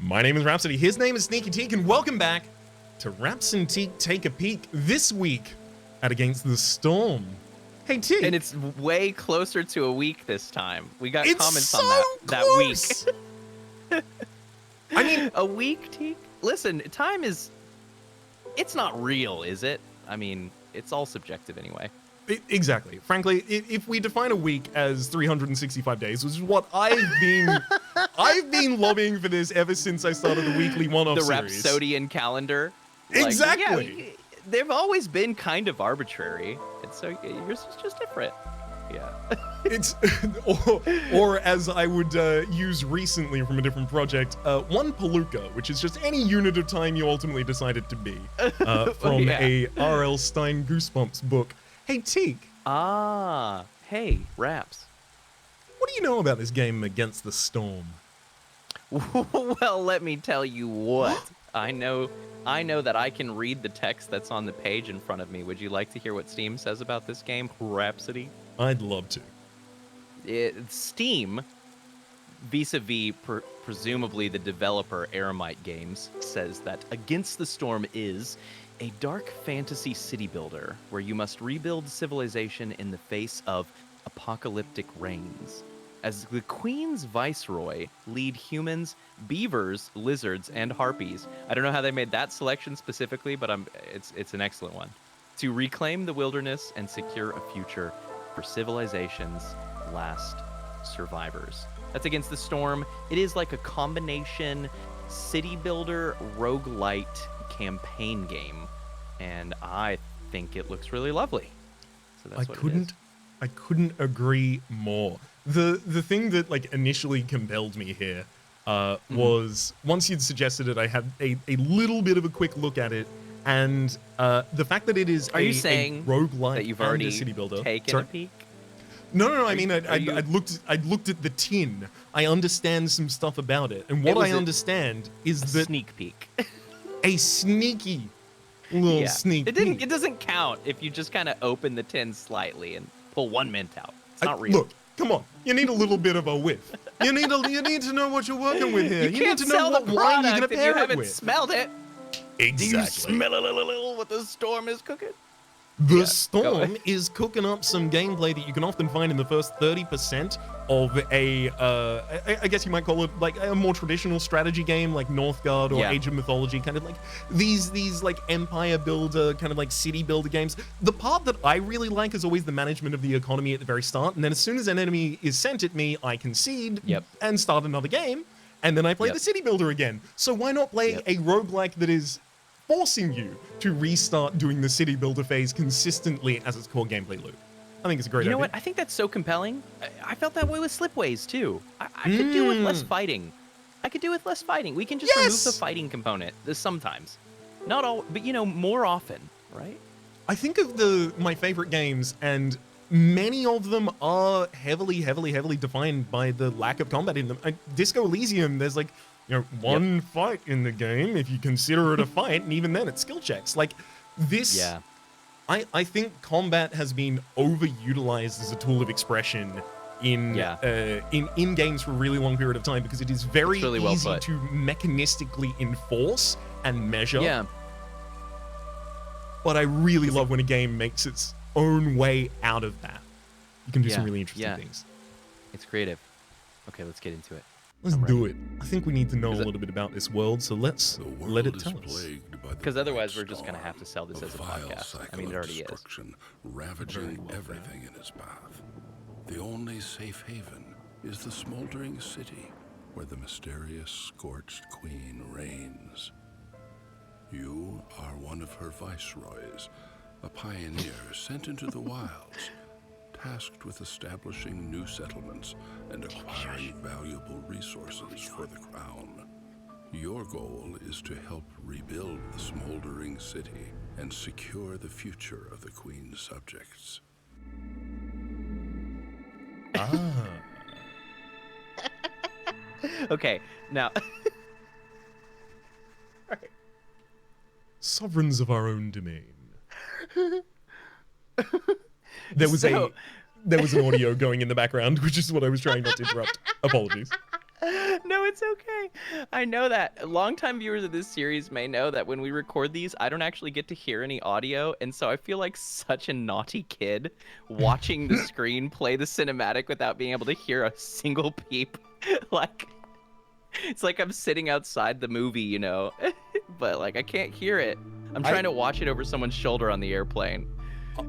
My name is Rhapsody, his name is Sneaky Teak, and welcome back to Rhaps Teak Take a Peek this week at Against the Storm. Hey, Teak. And it's way closer to a week this time. We got It's comments so on that week. I mean, a week, Teak? Listen, time is... It's not real, is it? I mean, it's all subjective anyway. Exactly. Frankly, if we define a week as 365 days, which is what I've been lobbying for this ever since I started the weekly one-off series. The Rhapsodian calendar. Exactly. Yeah, they've always been kind of arbitrary, and so yours is just different. Yeah. It's or as I would use recently from a different project, one palooka, which is just any unit of time you ultimately decide it to be, from a R.L. Stine Goosebumps book. Hey, Teak. Ah, hey, Rhaps. What do you know about this game Against the Storm? Well, let me tell you what. I know that I can read the text that's on the page in front of me. Would you like to hear what Steam says about this game, Rhapsody? I'd love to. Steam, vis-a-vis presumably the developer Aramite Games, says that Against the Storm is a dark fantasy city builder where you must rebuild civilization in the face of apocalyptic rains. As the Queen's Viceroy, lead humans, beavers, lizards, and harpies. I don't know how they made that selection specifically, but it's an excellent one. To reclaim the wilderness and secure a future for civilization's last survivors. That's Against the Storm. It is like a combination city builder roguelite campaign game, and I think it looks really lovely. So that's what it is. I couldn't agree more. The thing that like initially compelled me here was once you'd suggested it, I had a little bit of a quick look at it, and the fact that it is a roguelite that you've already and a city builder. taken a peek? No. I mean, I'd looked at the tin. I understand some stuff about it, and what I understand is that sneak peek, a sneaky little sneak peek. It doesn't count if you just kind of open the tin slightly and pull one mint out. It's not real. Look, come on. You need a little bit of a whiff. You need to know what you're working with here. You need to know what the wine you're gonna if you pair it haven't with. smelled it. Exactly. Do you smell a little what the storm is cooking? The Storm is cooking up some gameplay that you can often find in the first 30% of I guess you might call it like a more traditional strategy game like Northgard or Age of Mythology, kind of like these like empire builder, kind of like city builder games. The part that I really like is always the management of the economy at the very start, and then as soon as an enemy is sent at me, I concede and start another game, and then I play the city builder again. So why not play a roguelike that is forcing you to restart doing the city builder phase consistently as its core gameplay loop? I think it's a great idea. You know what? I think that's so compelling. I felt that way with Slipways too. I could do with less fighting. We can just remove the fighting component sometimes. Not all, but more often, right? I think of my favorite games, and many of them are heavily defined by the lack of combat in them. Disco Elysium, there's like one fight in the game, if you consider it a fight, and even then it's skill checks. Like this, I think combat has been overutilized as a tool of expression in games for a really long period of time, because it is very easy to mechanistically enforce and measure. Yeah. But I really love when a game makes its own way out of that. You can do some really interesting things. It's creative. Okay, let's get into it. Let's do it. I think we need to know a little bit about this world, so let's let it tell us. Because otherwise we're just going to have to sell this as a podcast. I mean, it already is. Ravaging everything in its path. The only safe haven is the smoldering city where the mysterious scorched queen reigns. You are one of her viceroys, a pioneer sent into the wilds, tasked with establishing new settlements and acquiring valuable resources for the crown. Your goal is to help rebuild the smoldering city and secure the future of the Queen's subjects. Okay, now... Sovereigns of our own domain. There was an audio going in the background, which is what I was trying not to interrupt. Apologies. No, it's okay. I know that. Longtime viewers of this series may know that when we record these, I don't actually get to hear any audio, and so I feel like such a naughty kid watching the screen play the cinematic without being able to hear a single peep. Like, it's like I'm sitting outside the movie, you know, but like I can't hear it. I'm trying to watch it over someone's shoulder on the airplane.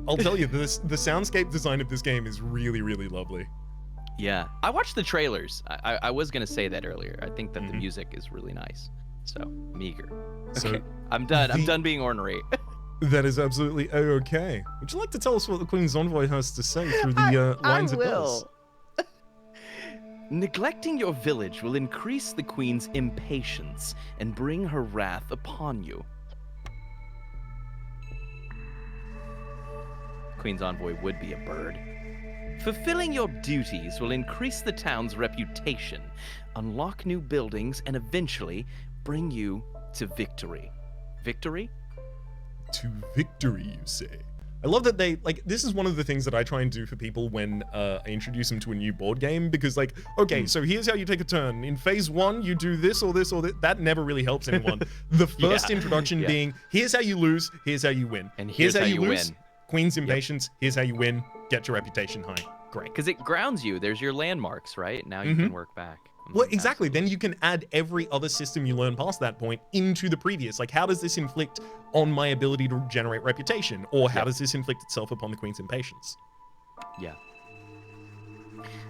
I'll tell you, the soundscape design of this game is really, really lovely. Yeah, I watched the trailers. I was gonna say that earlier. I think that the music is really nice. So meager. So okay, I'm done. I'm done being ornery. That is absolutely okay. Would you like to tell us what the Queen's Envoy has to say through the lines I it does? Neglecting your village will increase the Queen's impatience and bring her wrath upon you. Queen's Envoy would be a bird. Fulfilling your duties will increase the town's reputation, unlock new buildings, and eventually bring you to victory. Victory? To victory, you say? I love that they, like, this is one of the things that I try and do for people when I introduce them to a new board game, because, like, okay, so here's how you take a turn. In phase 1, you do this or this or that. That never really helps anyone. The first introduction being, here's how you lose, here's how you win. And here's how you lose, win. Queen's impatience, here's how you win, get your reputation high. Great. Because it grounds you. There's your landmarks, right? Now you can work back. Well, exactly. Then you can add every other system you learn past that point into the previous. Like, how does this inflict on my ability to generate reputation? Or how does this inflict itself upon the Queen's impatience? Yeah.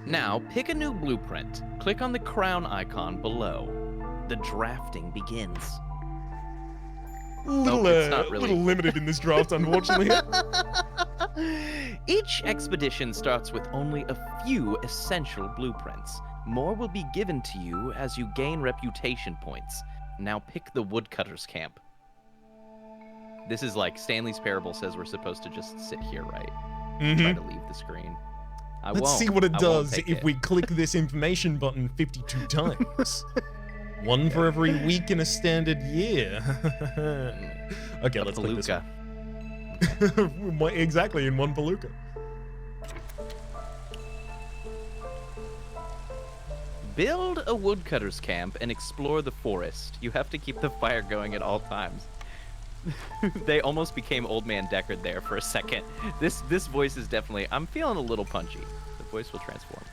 Now, pick a new blueprint. Click on the crown icon below. The drafting begins. It's not really. Little limited in this draft, unfortunately. Each expedition starts with only a few essential blueprints. More will be given to you as you gain reputation points. Now pick the woodcutter's camp. This is like Stanley's Parable says we're supposed to just sit here, right? Try to leave the screen. Let's see what it does if we click this information button 52 times. One for every week in a standard year. Okay, let's click this one. Exactly, in one palooka. Build a woodcutter's camp and explore the forest. You have to keep the fire going at all times. They almost became Old Man Deckard there for a second. This voice is definitely... I'm feeling a little punchy. The voice will transform.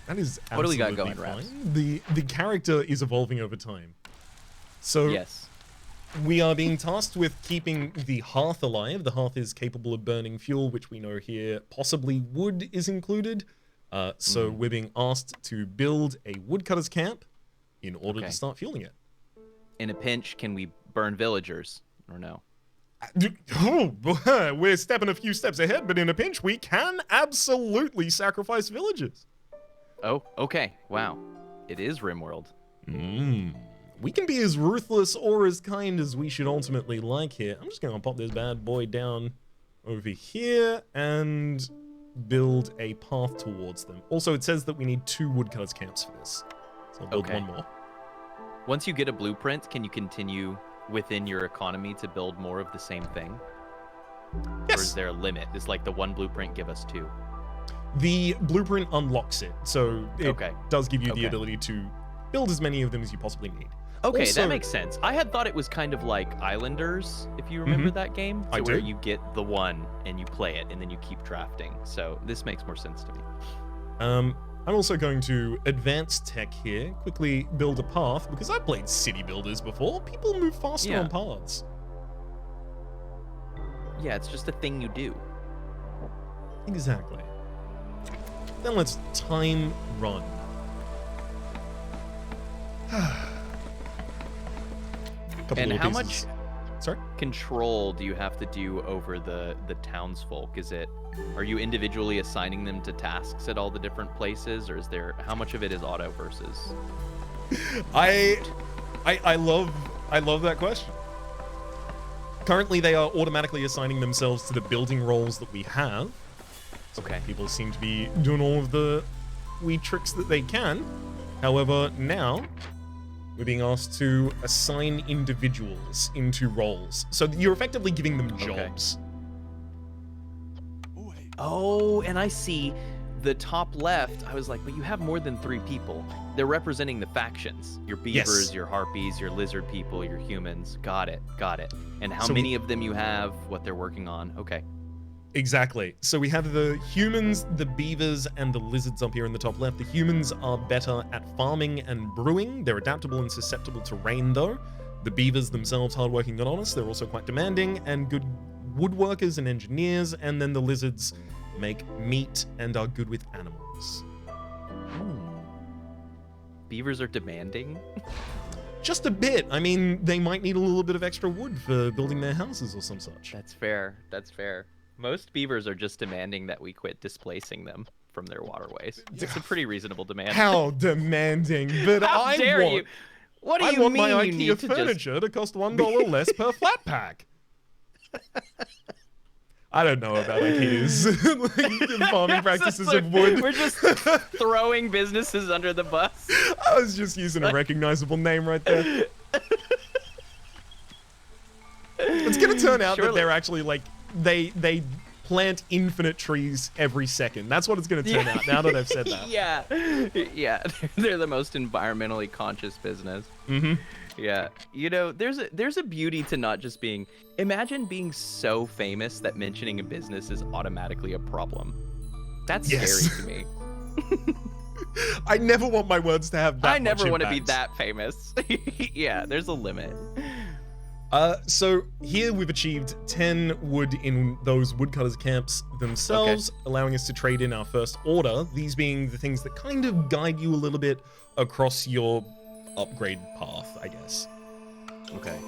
That is absolutely what do we got going, fine. Rhaps? The character is evolving over time. So yes, we are being tasked with keeping the hearth alive. The hearth is capable of burning fuel, which we know here possibly wood is included. So we're being asked to build a woodcutter's camp in order to start fueling it. In a pinch, can we burn villagers or no? We're stepping a few steps ahead, but in a pinch, we can absolutely sacrifice villagers. Oh, okay. Wow. It is RimWorld. We can be as ruthless or as kind as we should ultimately like here. I'm just going to pop this bad boy down over here and build a path towards them. Also, it says that we need 2 woodcutters camps for this. So I'll build one more. Once you get a blueprint, can you continue within your economy to build more of the same thing? Yes. Or is there a limit? Does like the one blueprint give us 2? The blueprint unlocks it, so it does give you the Okay. ability to build as many of them as you possibly need. Okay, Also, that makes sense. I had thought it was kind of like Islanders, if you remember that game. I where do. you get the one and you play it, and then you keep drafting. So this makes more sense to me. I'm also going to advance tech here, quickly build a path, because I've played city builders before. People move faster on paths. Yeah, it's just a thing you do. Exactly. Then let's time run. And how much Sorry? control do you have to do over the townsfolk? Are you individually assigning them to tasks at all the different places, or is there how much of it is auto versus? I love that question. Currently, they are automatically assigning themselves to the building roles that we have. So people seem to be doing all of the wee tricks that they can. However, now we're being asked to assign individuals into roles. So you're effectively giving them jobs. Oh, and I see the top left, I was like, but you have more than 3 people. They're representing the factions. Your beavers, Yes. your harpies, your lizard people, your humans. Got it. And how So many of them you have, what they're working on. Okay. Exactly. So we have the humans, the beavers, and the lizards up here in the top left. The humans are better at farming and brewing. They're adaptable and susceptible to rain, though. The beavers themselves, hardworking and honest. They're also quite demanding and good woodworkers and engineers. And then the lizards make meat and are good with animals. Beavers are demanding? Just a bit. I mean, they might need a little bit of extra wood for building their houses or some such. That's fair. Most beavers are just demanding that we quit displacing them from their waterways. It's a pretty reasonable demand. How demanding! But How dare you? What do you want mean my you IKEA need to furniture to cost $1 less per flat pack. I don't know about IKEA's farming practices of wood. We're just throwing businesses under the bus. I was just using a recognizable name right there. It's gonna turn out that they're actually like they plant infinite trees every second. That's what it's gonna turn out now that I've said that. Yeah, they're the most environmentally conscious business. Mm-hmm. Yeah, you know, there's a beauty to not just being. Imagine being so famous that mentioning a business is automatically a problem. That's scary to me. I never want my words to have that I never much want to be impact. that famous. Yeah, there's a limit. So here we've achieved 10 wood in those woodcutters camps themselves, allowing us to trade in our first order, these being the things that kind of guide you a little bit across your upgrade path, I guess. Okay.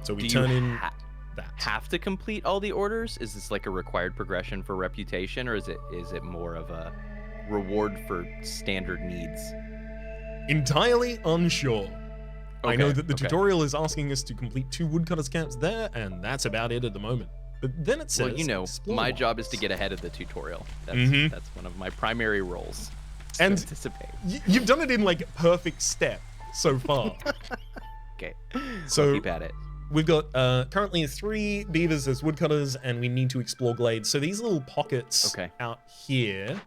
So we Do turn you in that. have to complete all the orders? Is this like a required progression for reputation, or is it more of a reward for standard needs? Entirely unsure. I know Okay, that the okay. tutorial is asking us to complete 2 woodcutters camps there, and that's about it at the moment. But then it says, Well, you know, explore my more. job is to get ahead of the tutorial. That's Mhm. that's one of my primary roles. is to And- anticipate. You've done it in like perfect step so far. Okay. So Keep at it. we've got currently 3 beavers as woodcutters, and we need to explore glades. So these little pockets out here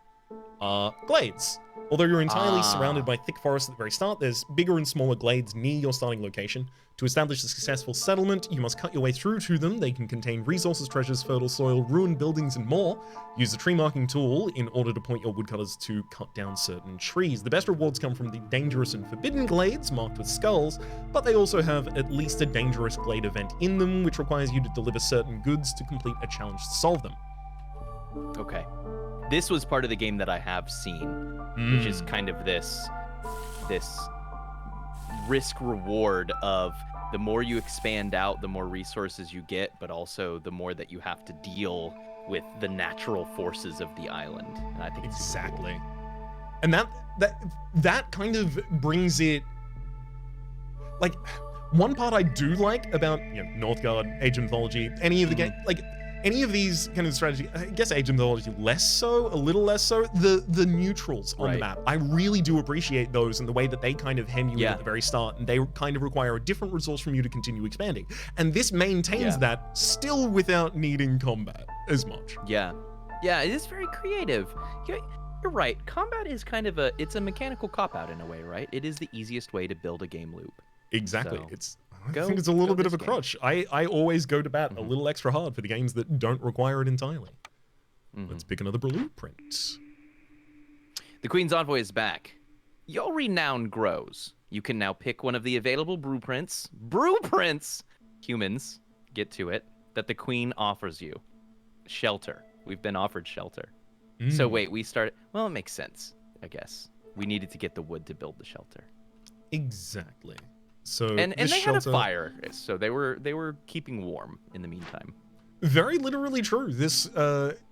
are glades. Although you're entirely surrounded by thick forest at the very start, there's bigger and smaller glades near your starting location. To establish a successful settlement, you must cut your way through to them. They can contain resources, treasures, fertile soil, ruined buildings, and more. Use the tree marking tool in order to point your woodcutters to cut down certain trees. The best rewards come from the dangerous and forbidden glades marked with skulls, but they also have at least a dangerous glade event in them, which requires you to deliver certain goods to complete a challenge to solve them. Okay. This was part of the game that I have seen, which is kind of this risk reward of the more you expand out, the more resources you get, but also the more that you have to deal with the natural forces of the island. And I think it's super cool. Exactly. And that kind of brings it, like, one part I do like about, you know, Northgard, Age of Mythology, any of the game, like any of these kind of strategy, I guess Age of Mythology less so, a little less so, the neutrals on the map. I really do appreciate those and the way that they kind of hem you in at the very start, and they kind of require a different resource from you to continue expanding. And this maintains that still without needing combat as much. Yeah, it is very creative. You're right. Combat is kind of it's a mechanical cop-out in a way, right? It is the easiest way to build a game loop. Exactly. So, I think it's a little bit of a crutch. I always go to bat a little extra hard for the games that don't require it entirely. Let's pick another blueprint. The Queen's Envoy is back. Your renown grows. You can now pick one of the available blueprints. Humans, get to it, that the Queen offers you. Shelter. We've been offered shelter. So wait, well, it makes sense, I guess. We needed to get the wood to build the shelter. Exactly. So and they shelter, had a fire, so they were keeping warm in the meantime. Very literally true. This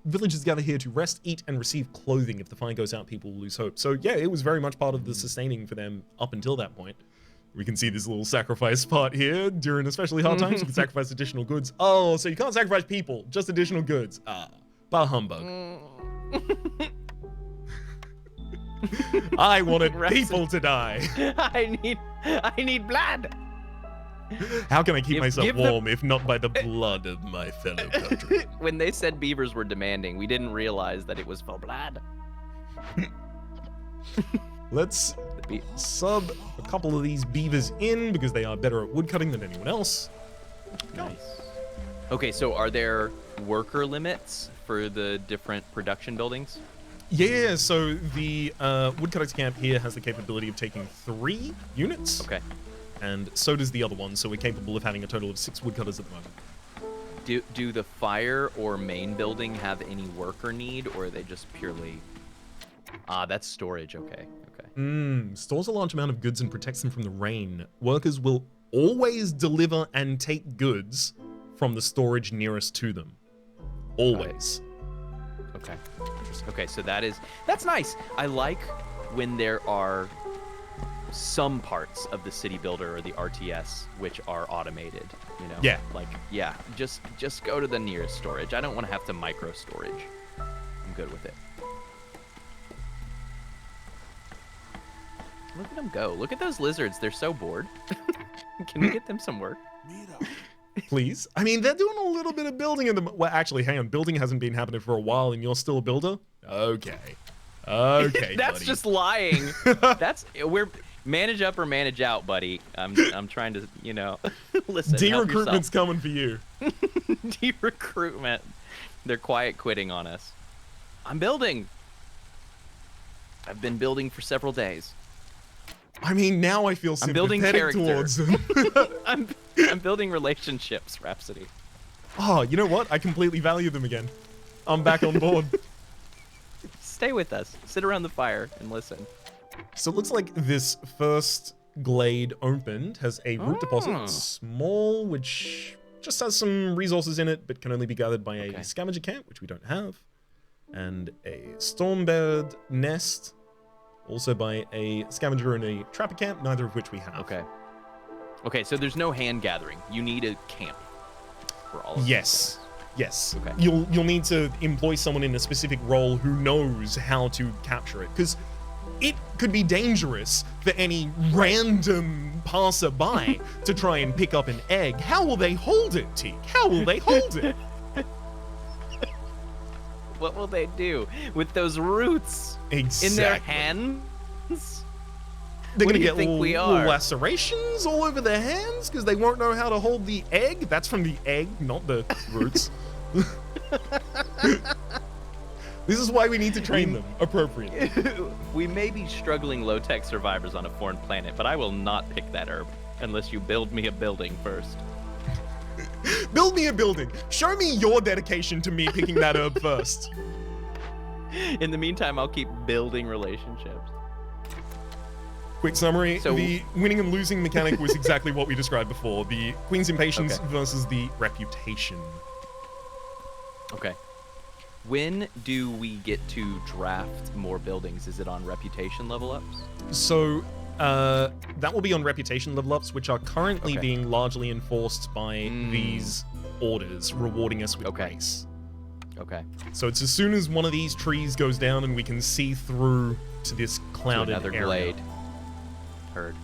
villagers gather here to rest, eat, and receive clothing. If the fire goes out, people will lose hope. So yeah, it was very much part of the sustaining for them up until that point. We can see this little sacrifice part here. During especially hard times, you can sacrifice additional goods. Oh, so you can't sacrifice people, just additional goods. Bah humbug. I wanted people to die. I need blood. How can I keep myself warm if not by the blood of my fellow country? When they said beavers were demanding, we didn't realize that it was for blood. Let's sub a couple of these beavers in because they are better at woodcutting than anyone else. Nice. Okay, so are there worker limits for the different production buildings? Yeah, so the woodcutters camp here has the capability of taking 3 units. Okay. And so does the other one, so we're capable of having a total of 6 woodcutters at the moment. Do the fire or main building have any worker need, or are they just purely... Ah, that's storage, okay. Stores a large amount of goods and protects them from the rain. Workers will always deliver and take goods from the storage nearest to them. Always. Okay. Okay, so that's nice. I like when there are some parts of the city builder or the RTS which are automated, you know? Yeah. Like, yeah, just go to the nearest storage. I don't want to have to micro storage. I'm good with it. Look at them go. Look at those lizards. They're so bored. Can we get them some work? Please? I mean, they're doing a little bit of building in the... Well, actually, hang on. Building hasn't been happening for a while and you're still a builder? Okay. Okay, That's buddy. just lying. We're manage up or manage out, buddy. I'm trying to, you know, listen. De-recruitment's coming for you. De-recruitment. They're quiet quitting on us. I'm building. I've been building for several days. I mean, now I feel I'm building sympathetic towards them. I'm building relationships, Rhapsody. Oh, you know what? I completely value them again. I'm back on board. Stay with us. Sit around the fire and listen. So it looks like this first glade opened has a root deposit, small, which just has some resources in it, but can only be gathered by a scavenger camp, which we don't have, and a stormbird nest, also by a scavenger and a trapper camp, neither of which we have. Okay. Okay, so there's no hand gathering. You need a camp for all of these Yes. things. Yes. Okay. You'll need to employ someone in a specific role who knows how to capture it, because it could be dangerous for any random passerby to try and pick up an egg. How will they hold it, Teak? How will they hold it? What will they do with those roots Exactly. in their hands? They're What going to do you get think little, we little are? lacerations all over their hands because they won't know how to hold the egg. That's from the egg, not the roots. This is why we need to train them appropriately. We may be struggling low-tech survivors on a foreign planet, but I will not pick that herb unless you build me a building first. Build me a building. Show me your dedication to me picking that herb first. In the meantime, I'll keep building relationships. Quick summary, So- the winning and losing mechanic was exactly what we described before. The Queen's Impatience Okay. versus the Reputation. Okay. When do we get to draft more buildings? Is it on reputation level ups? So that will be on Reputation level ups, which are currently Okay. being largely enforced by these orders, rewarding us with Okay. grace. Okay. So it's as soon as one of these trees goes down and we can see through to this To clouded another area. glade. Heard.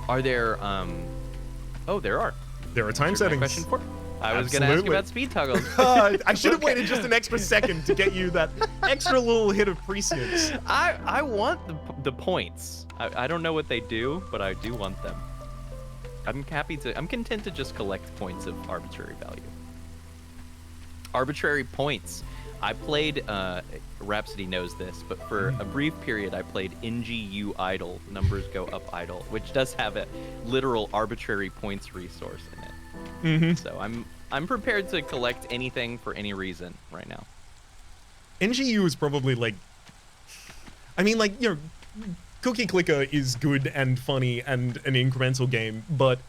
Are there Oh, there are. There are time Answered my settings. question for. I was going to ask you Absolutely. about speed toggles. I should have Okay. waited just an extra second to get you that extra little hit of prescience. I want the points. I don't know what they do, but I do want them. I'm content to just collect points of arbitrary value. Arbitrary points. I played, Rhapsody knows this, but for a brief period I played NGU Idle, Numbers Go Up Idle, which does have a literal arbitrary points resource in it. So I'm prepared to collect anything for any reason right now. NGU is probably like, I mean, like, you know, Cookie Clicker is good and funny and an incremental game, but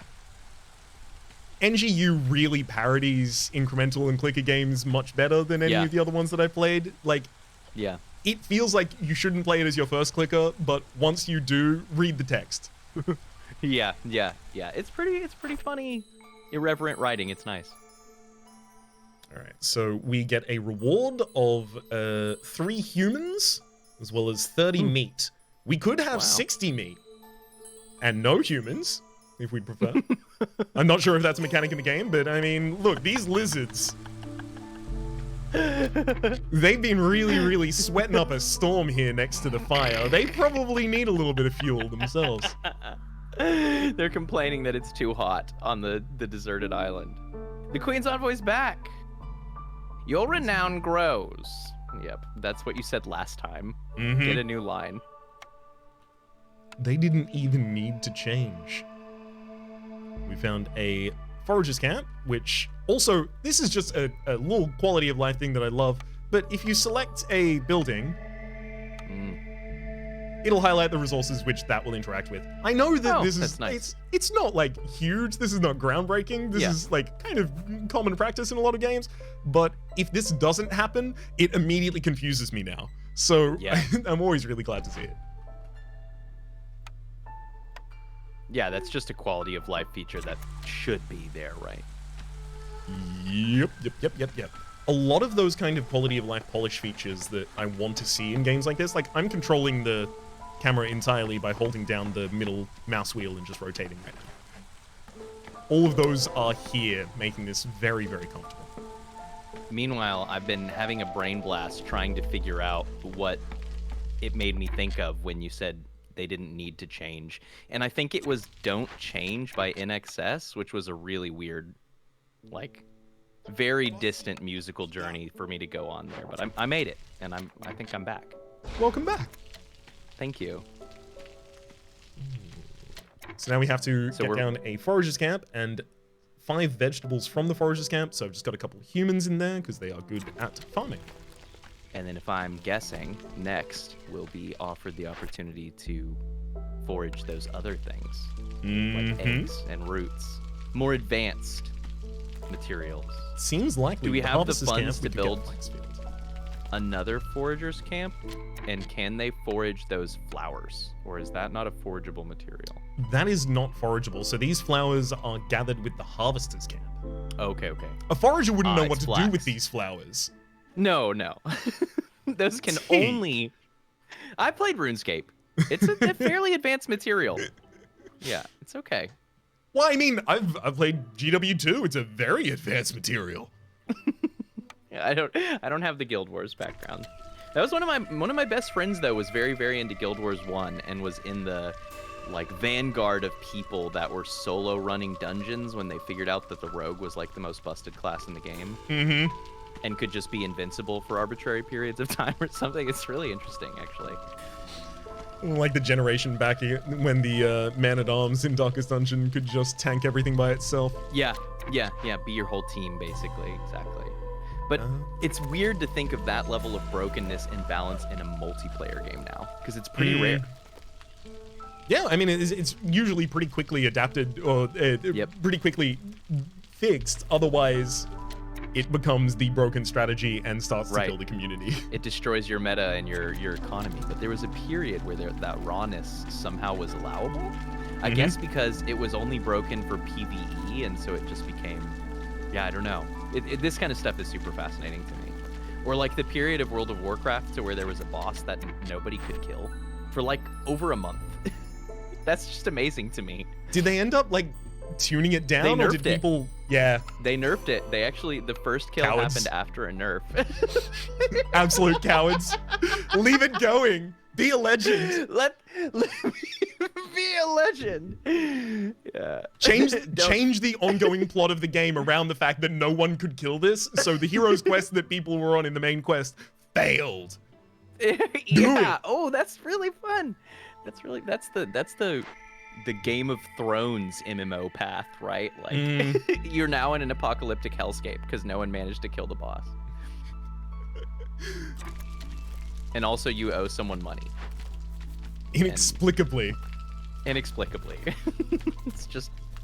NGU really parodies incremental and clicker games much better than any Yeah. of the other ones that I played. Like, Yeah. it feels like you shouldn't play it as your first clicker, but once you do, read the text. Yeah. It's pretty funny, irreverent writing. It's nice. All right, so we get a reward of 3 humans as well as 30 meat. We could have Wow. 60 meat and no humans, if we'd prefer. I'm not sure if that's a mechanic in the game, but I mean, look, these lizards, They've been really sweating up a storm here next to the fire. They probably need a little bit of fuel themselves. They're complaining that it's too hot on the deserted island. The Queen's Envoy's back. Your renown grows. Yep, that's what you said last time. Get a new line. They didn't even need to change. We found a forager's camp, which also, this is just a little quality of life thing that I love, but if you select a building, it'll highlight the resources which that will interact with. I know that this is, nice. it's not like huge, this is not groundbreaking, this is like kind of common practice in a lot of games, but if this doesn't happen, it immediately confuses me now. So I'm always really glad to see it. Yeah, that's just a quality of life feature that should be there, right? Yep. A lot of those kind of quality of life polish features that I want to see in games like this, like I'm controlling the camera entirely by holding down the middle mouse wheel and just rotating right now. All of those are here, making this very comfortable. Meanwhile, I've been having a brain blast trying to figure out what it made me think of when you said they didn't need to change. And I think it was Don't Change by NXS, which was a really weird, like, very distant musical journey for me to go on there. But I made it, and I think I'm back. Welcome back. Thank you. So now we have to get down a forager's camp and 5 vegetables from the forager's camp. So I've just got a couple of humans in there because they are good at farming. And then if I'm guessing, next we'll be offered the opportunity to forage those other things, like eggs and roots, more advanced materials. Seems likely. Do we have the funds to build another forager's camp? And can they forage those flowers? Or is that not a forageable material? That is not forageable. So these flowers are gathered with the harvester's camp. Okay. A forager wouldn't know what to flax. do with these flowers. No. Those can only... I played RuneScape. It's a fairly advanced material. Yeah, it's okay. Well, I mean, I've played GW2. It's a very advanced material. Yeah, I don't have the Guild Wars background. That was one of my best friends though, was very into Guild Wars 1 and was in the like vanguard of people that were solo running dungeons when they figured out that the rogue was like the most busted class in the game. And could just be invincible for arbitrary periods of time or something. It's really interesting, actually. Like the generation back when the man-at-arms in Darkest Dungeon could just tank everything by itself. Yeah. Be your whole team, basically. Exactly. But it's weird to think of that level of brokenness and balance in a multiplayer game now, because it's pretty rare. Yeah, I mean, it's usually pretty quickly adapted or pretty quickly fixed. Otherwise, it becomes the broken strategy and starts to kill the community. It destroys your meta and your economy. But there was a period where that rawness somehow was allowable. I guess because it was only broken for PvE, and so it just became, I don't know. This kind of stuff is super fascinating to me. Or like the period of World of Warcraft to where there was a boss that nobody could kill for like over a month. That's just amazing to me. Did they end up like tuning it down, or did people? Yeah, they nerfed it. They actually, the first kill happened after a nerf. Absolute cowards. Leave it going. Be a legend. Let me be a legend. Yeah. Change the ongoing plot of the game around the fact that no one could kill this. So the hero's quest that people were on in the main quest failed. Yeah. Oh, that's really fun. That's the Game of Thrones MMO path, right? Like you're now in an apocalyptic hellscape because no one managed to kill the boss. And also you owe someone money. Inexplicably. Inexplicably.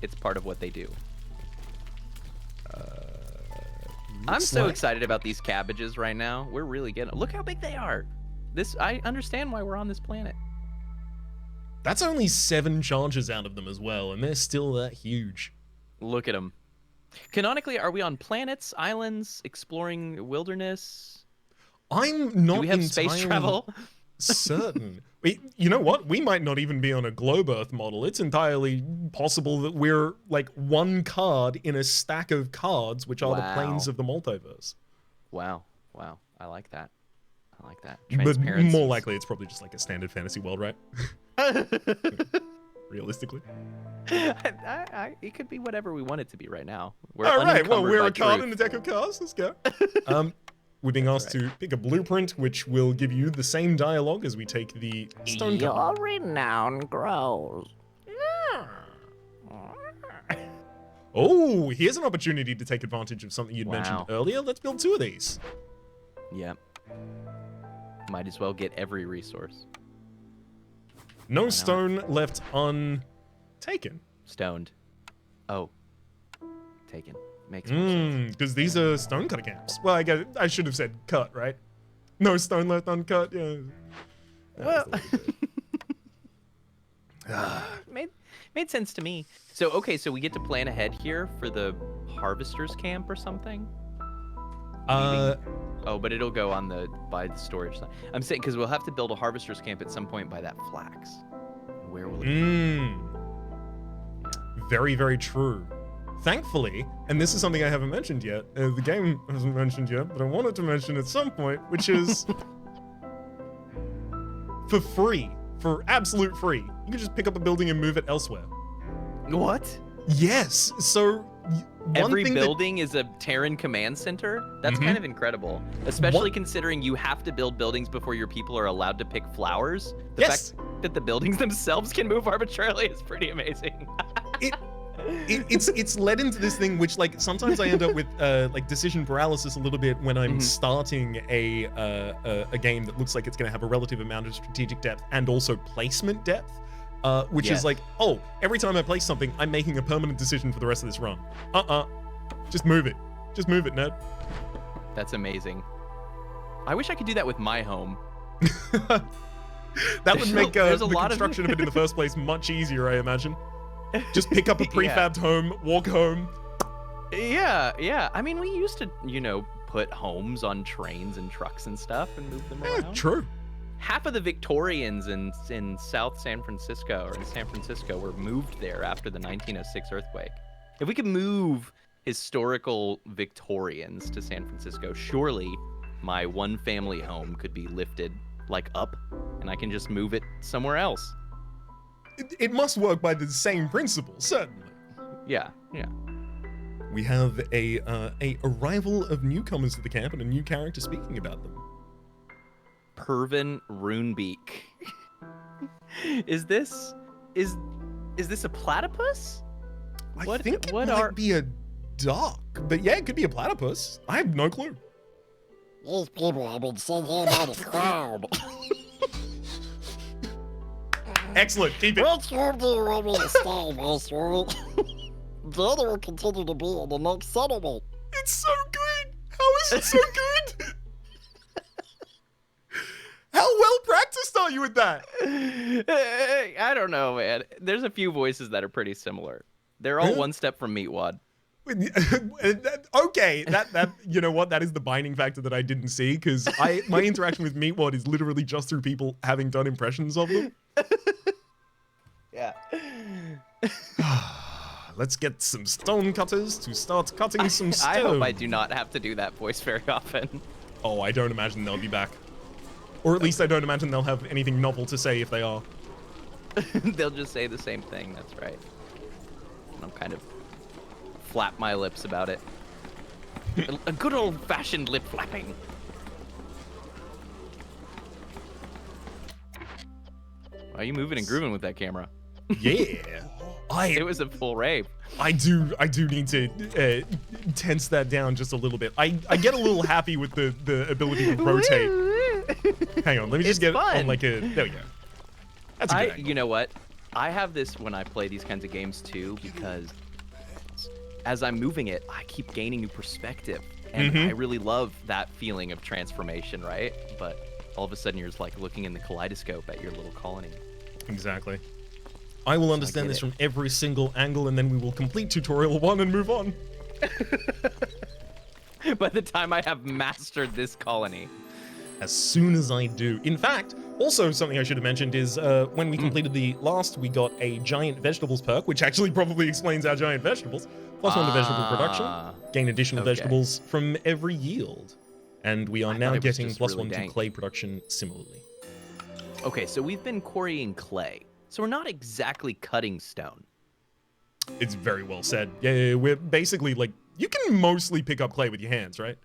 It's part of what they do. I'm so excited about these cabbages right now. We're really getting, look how big they are. I understand why we're on this planet. That's only 7 charges out of them as well, and they're still that huge. Look at them. Canonically, are we on planets, islands, exploring wilderness? I'm not. Do we have space travel? Certain. You know what? We might not even be on a globe Earth model. It's entirely possible that we're like one card in a stack of cards, which are the planes of the multiverse. Wow. Wow, I like that. I like that. But more likely, it's probably just like a standard fantasy world, right? Realistically. It could be whatever we want it to be right now. We're all right, well, unencumbered we're by a card truth. in a deck of cards. Let's go. We're being asked to pick a blueprint, which will give you the same dialogue as we take the stone card. Your renown grows. Oh, here's an opportunity to take advantage of something you'd mentioned Wow. earlier. Let's build 2 of these. Yep. Might as well get every resource. No stone left untaken. Stoned. Oh. Taken. Makes more sense. Because these are stone cutter camps. Well, I should have said cut, right? No stone left uncut. Yeah. Well, made sense to me. So, okay, so we get to plan ahead here for the harvester's camp or something? Oh, but it'll go on by the storage side. I'm saying because we'll have to build a harvester's camp at some point by that flax. Where will it be? Yeah. Very, very true. Thankfully, and this is something I haven't mentioned yet, the game hasn't mentioned yet, but I wanted to mention at some point, which is for free, for absolute free. You can just pick up a building and move it elsewhere. What? Yes. So Every building is a Terran command center? That's kind of incredible. Especially considering you have to build buildings before your people are allowed to pick flowers. The fact that the buildings themselves can move arbitrarily is pretty amazing. It's led into this thing which, like, sometimes I end up with like decision paralysis a little bit when I'm starting a game that looks like it's going to have a relative amount of strategic depth and also placement depth. Which is like, oh, every time I place something, I'm making a permanent decision for the rest of this run. Just move it. Just move it, Ned. That's amazing. I wish I could do that with my home. That would make the construction of it in the first place much easier, I imagine. Just pick up a prefabbed home, walk home. Yeah. I mean, we used to, put homes on trains and trucks and stuff and move them around. True. Half of the Victorians in South San Francisco or in San Francisco were moved there after the 1906 earthquake. If we could move historical Victorians to San Francisco, surely my one family home could be lifted up and I can just move it somewhere else. It must work by the same principle, certainly. Yeah. We have a arrival of newcomers to the camp and a new character speaking about them. Pervin Runebeak. Is this a platypus? I think it might be a duck, but yeah, it could be a platypus. I have no clue. These people have been sent here by the crowd. Excellent, keep it. Which room do you want me to stay, Maestro? The other will continue to be in the next settlement. It's so good. How is it so good? How well practiced are you with that? I don't know, man. There's a few voices that are pretty similar. They're all one step from Meatwad. Okay, that you know what? That is the binding factor that I didn't see, because my interaction with Meatwad is literally just through people having done impressions of them. Yeah. Let's get some stone cutters to start cutting some stone. I hope I do not have to do that voice very often. Oh, I don't imagine they'll be back. Or at least I don't imagine they'll have anything novel to say if they are. They'll just say the same thing, that's right. And I'll kind of flap my lips about it. A good old-fashioned lip flapping. Are you moving and grooving with that camera? Yeah. It was a full rave. I do need to tense that down just a little bit. I get a little happy with the ability to rotate. Hang on, let me just get fun. on like a, there we go. That's a good angle. You know what? I have this when I play these kinds of games too, because as I'm moving it, I keep gaining new perspective. And I really love that feeling of transformation, right? But all of a sudden you're just like looking in the kaleidoscope at your little colony. Exactly. I will understand this from every single angle, and then we will complete tutorial 1 and move on. By the time I have mastered this colony. As soon as I do. In fact, also something I should have mentioned is when we completed the last, we got a giant vegetables perk, which actually probably explains our giant vegetables. +1 to vegetable production. Gain additional vegetables from every yield. And we are I now thought it was getting just +1 really to dank. clay production similarly. Okay, so we've been quarrying clay. So we're not exactly cutting stone. It's very well said. Yeah, we're basically like, you can mostly pick up clay with your hands, right?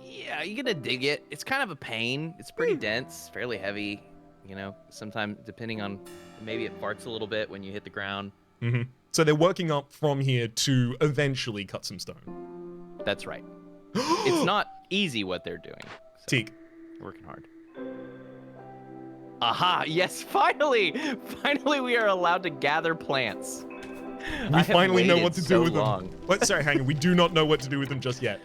Yeah, you're gonna dig it. It's kind of a pain. It's pretty dense, fairly heavy. You know, sometimes depending on, maybe it farts a little bit when you hit the ground. Mm-hmm. So they're working up from here to eventually cut some stone. That's right. It's not easy what they're doing. So Teak. working hard. Aha! Yes, finally! Finally, we are allowed to gather plants. We finally know what to do with long. them. But sorry, hang on. We do not know what to do with them just yet.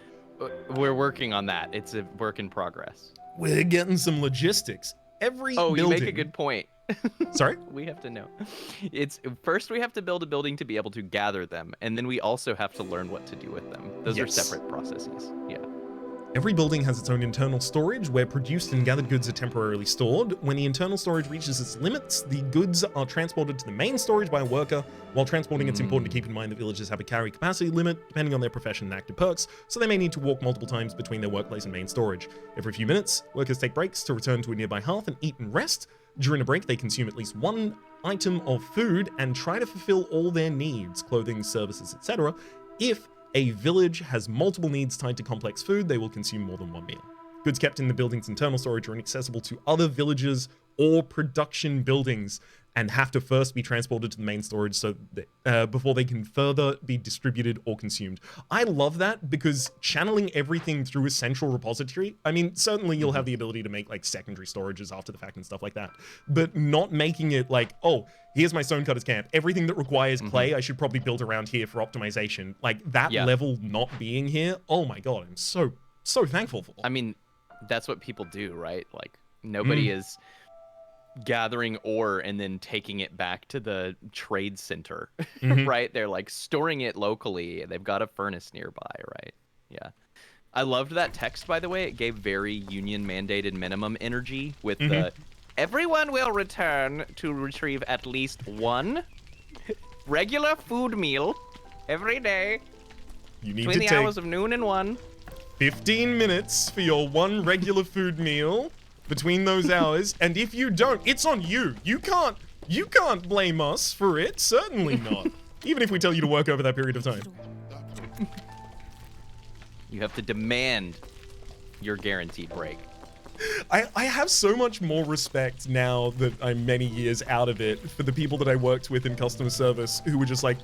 We're working on that. It's a work in progress. We're getting some logistics. Every Oh, building... you make a good point. Sorry? We have to know. It's first we have to build a building to be able to gather them, and then we also have to learn what to do with them. Those are Yes. separate processes. Yeah. Every building has its own internal storage where produced and gathered goods are temporarily stored. When the internal storage reaches its limits, the goods are transported to the main storage by a worker. While transporting, it's important to keep in mind that villagers have a carry capacity limit, depending on their profession and active perks, so they may need to walk multiple times between their workplace and main storage. Every few minutes, workers take breaks to return to a nearby hearth and eat and rest. During a break, they consume at least one item of food and try to fulfill all their needs, clothing, services, etc. If a village has multiple needs tied to complex food, they will consume more than one meal. Goods kept in the building's internal storage are inaccessible to other villages or production buildings and have to first be transported to the main storage so that, before they can further be distributed or consumed. I love that because channeling everything through a central repository, I mean, certainly you'll have the ability to make like secondary storages after the fact and stuff like that, but not making it like, oh, here's my stonecutter's camp. Everything that requires clay, I should probably build around here for optimization. Like that level not being here, oh my God, I'm so thankful for. I mean, that's what people do, right? Like nobody is gathering ore and then taking it back to the trade center, right? They're like storing it locally. They've got a furnace nearby, right? Yeah. I loved that text, by the way. It gave very union mandated minimum energy with the everyone will return to retrieve at least one regular food meal every day You need between to the take hours of noon and 1. 15 minutes for your one regular food meal between those hours, and if you don't, it's on you. You can't blame us for it. Certainly not. Even if we tell you to work over that period of time. You have to demand your guaranteed break. I have so much more respect now that I'm many years out of it for the people that I worked with in customer service who were just like,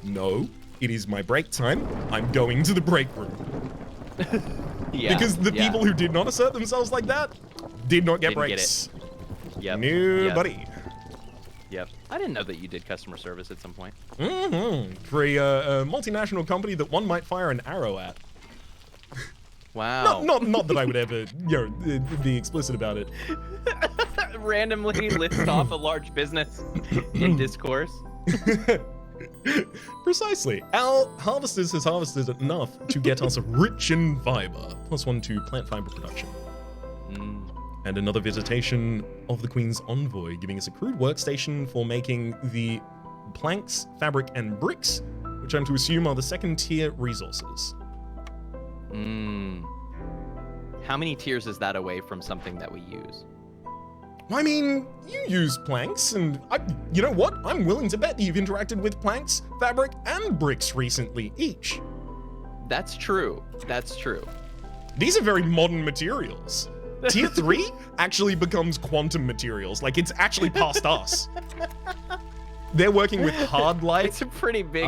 no, it is my break time. I'm going to the break room. Because the people who did not assert themselves like that did not get Didn't breaks. Get it. Yep. Nobody. Yep. I didn't know that you did customer service at some point. For a multinational company that one might fire an arrow at. Wow. Not that I would ever, be explicit about it. Randomly list off a large business in discourse. Precisely. Our harvesters has harvested enough to get us rich in fiber. +1 to plant fiber production. And another visitation of the Queen's envoy, giving us a crude workstation for making the planks, fabric, and bricks, which I'm to assume are the second tier resources. How many tiers is that away from something that we use? I mean, you use planks, and you know what? I'm willing to bet that you've interacted with planks, fabric, and bricks recently, each. That's true. That's true. These are very modern materials. Tier 3 actually becomes quantum materials. Like, it's actually past us. They're working with hard light. It's a pretty big...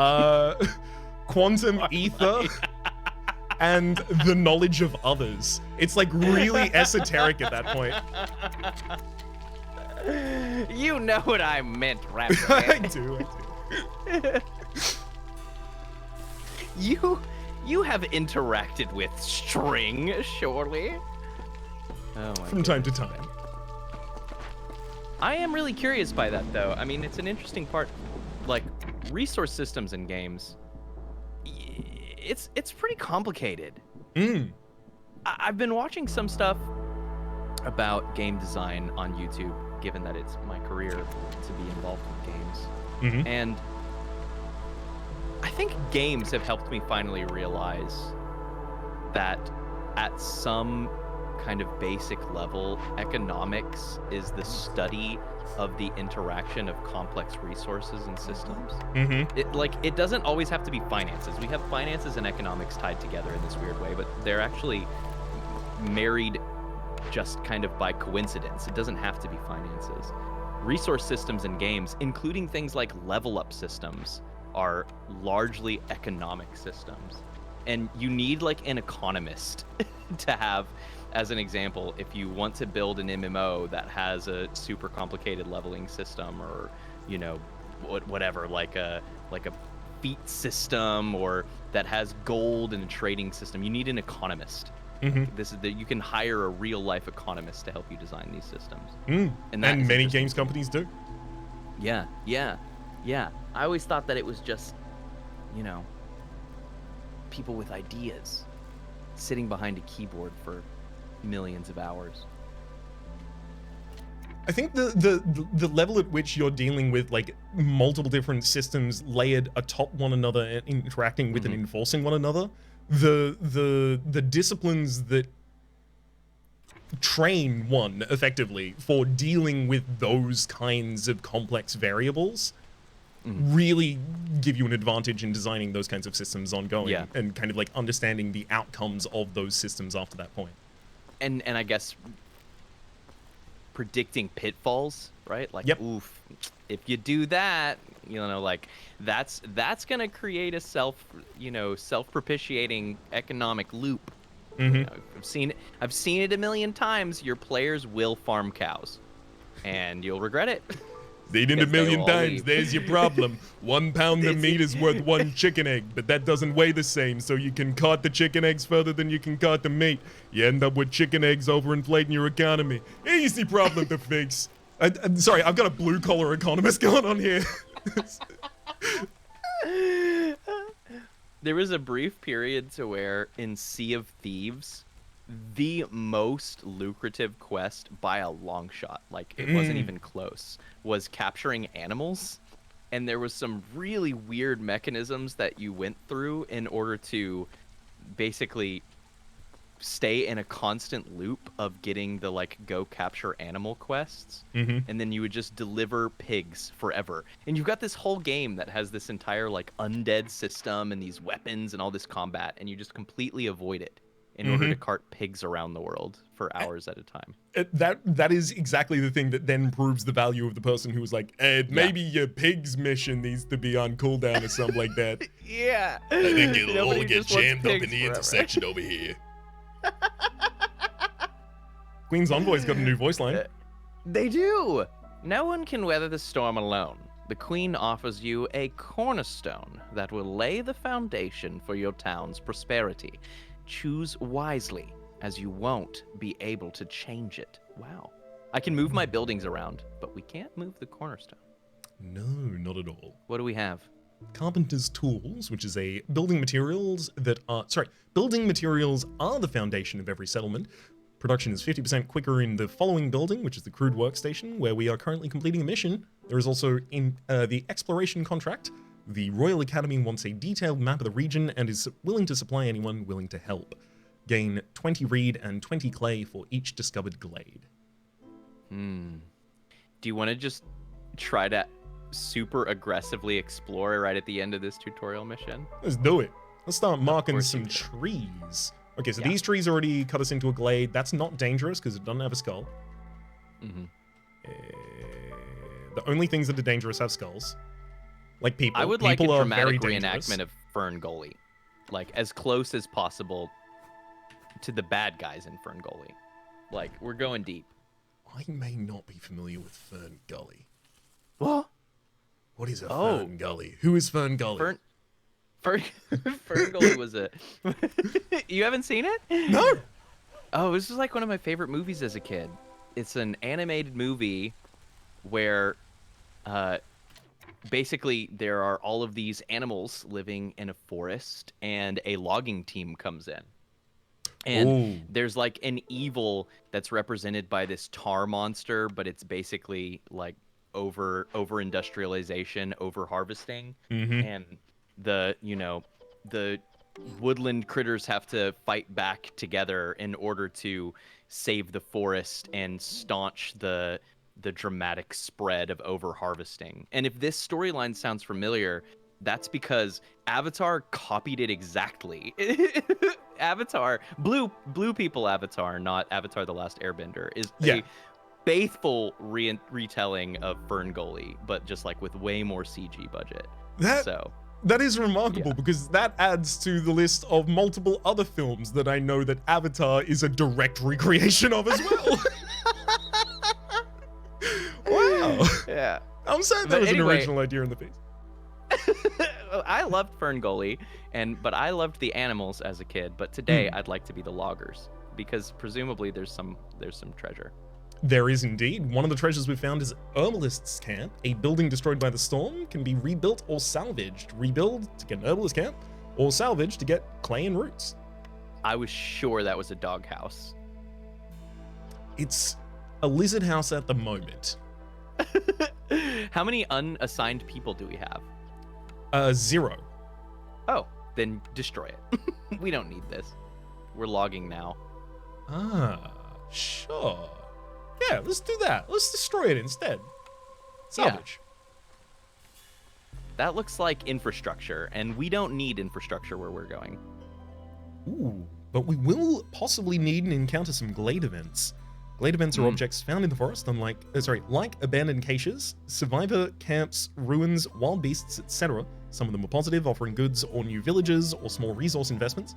quantum ether, and the knowledge of others. It's like really esoteric at that point. You know what I meant, Rhapsody. I do. You have interacted with string, surely? Oh my From time to time. I am really curious by that, though. I mean, it's an interesting part. Like, resource systems in games, it's pretty complicated. I've been watching some stuff about game design on YouTube, given that it's my career to be involved with games. And I think games have helped me finally realize that at some kind of basic level, economics is the study of the interaction of complex resources and systems. It doesn't always have to be finances. We have finances and economics tied together in this weird way, but they're actually married just kind of by coincidence. It doesn't have to be finances. Resource systems in games, including things like level up systems, are largely economic systems. And you need like an economist to have, as an example, if you want to build an MMO that has a super complicated leveling system, or, you know, whatever, like a feat system, or that has gold and a trading system, you need an economist. This is that you can hire a real life economist to help you design these systems. And many games companies do. Yeah. I always thought that it was just, you know, people with ideas sitting behind a keyboard for millions of hours. I think the level at which you're dealing with like multiple different systems layered atop one another and interacting with and enforcing one another, the disciplines that train one effectively for dealing with those kinds of complex variables really give you an advantage in designing those kinds of systems ongoing and kind of like understanding the outcomes of those systems after that point. And I guess predicting pitfalls, right? Like, oof, if you do that, you know, like that's gonna create a self-propitiating economic loop. You know, I've seen it a million times. Your players will farm cows, and you'll regret it. Seen it a million times. There's your problem. 1 pound of meat is worth 1 chicken egg, but that doesn't weigh the same, so you can cart the chicken eggs further than you can cart the meat. You end up with chicken eggs overinflating your economy. Easy problem to fix. I'm sorry, I've got a blue-collar economist going on here. There was a brief period to where in Sea of Thieves, the most lucrative quest by a long shot, like it wasn't even close, was capturing animals. And there was some really weird mechanisms that you went through in order to basically stay in a constant loop of getting the like go capture animal quests. And then you would just deliver pigs forever. And you've got this whole game that has this entire like undead system and these weapons and all this combat, and you just completely avoid it in order to cart pigs around the world for hours at a time. That is exactly the thing that then proves the value of the person who was like, maybe your pig's mission needs to be on cooldown or something like that. Yeah. I think it'll all get jammed up in the intersection over here. Queen's Envoy's got a new voice line. They do. No one can weather the storm alone. The Queen offers you a cornerstone that will lay the foundation for your town's prosperity. Choose wisely, as you won't be able to change it. Wow. I can move my buildings around, but we can't move the cornerstone. No, not at all. What do we have? Carpenter's Tools, which is a building materials that are... building materials are the foundation of every settlement. Production is 50% quicker in the following building, which is the crude workstation, where we are currently completing a mission. There is also in the exploration contract. The Royal Academy wants a detailed map of the region and is willing to supply anyone willing to help. Gain 20 reed and 20 clay for each discovered glade. Do you want to just try to super aggressively explore right at the end of this tutorial mission? Let's do it. Let's start marking some trees. Okay, so these trees already cut us into a glade. That's not dangerous because it doesn't have a skull. The only things that are dangerous have skulls. Like people. I would like a people are dramatic very dangerous. reenactment of Fern Gully. Like, as close as possible to the bad guys in Fern Gully. Like, we're going deep. I may not be familiar with Fern Gully. What? What is a Fern Gully? Who is Fern Gully? Fern Gully was a... You haven't seen it? No! Oh, this was like one of my favorite movies as a kid. It's an animated movie where... basically, there are all of these animals living in a forest, and a logging team comes in. And there's like an evil that's represented by this tar monster, but it's basically like over industrialization, over harvesting, and the woodland critters have to fight back together in order to save the forest and staunch the dramatic spread of over-harvesting. And if this storyline sounds familiar, that's because Avatar copied it exactly. Avatar, Blue People Avatar, not Avatar The Last Airbender, is a faithful retelling of Ferngully, but just like with way more CG budget. That is remarkable because that adds to the list of multiple other films that I know that Avatar is a direct recreation of as well. Wow. Yeah. I'm saying there was an original idea in the piece. I loved Ferngully, but I loved the animals as a kid. But today, I'd like to be the loggers because presumably there's some treasure. There is indeed. One of the treasures we found is Herbalist's Camp. A building destroyed by the storm can be rebuilt or salvaged. Rebuild to get an herbalist camp, or salvage to get clay and roots. I was sure that was a doghouse. It's a lizard house at the moment. How many unassigned people do we have? 0. Oh, then destroy it. We don't need this. We're logging now. Sure. Yeah, let's do that. Let's destroy it instead. Salvage. Yeah. That looks like infrastructure, and we don't need infrastructure where we're going. Ooh, but we will possibly need and encounter some glade events. Glade events are objects found in the forest, like abandoned caches, survivor camps, ruins, wild beasts, etc. Some of them are positive, offering goods or new villages or small resource investments.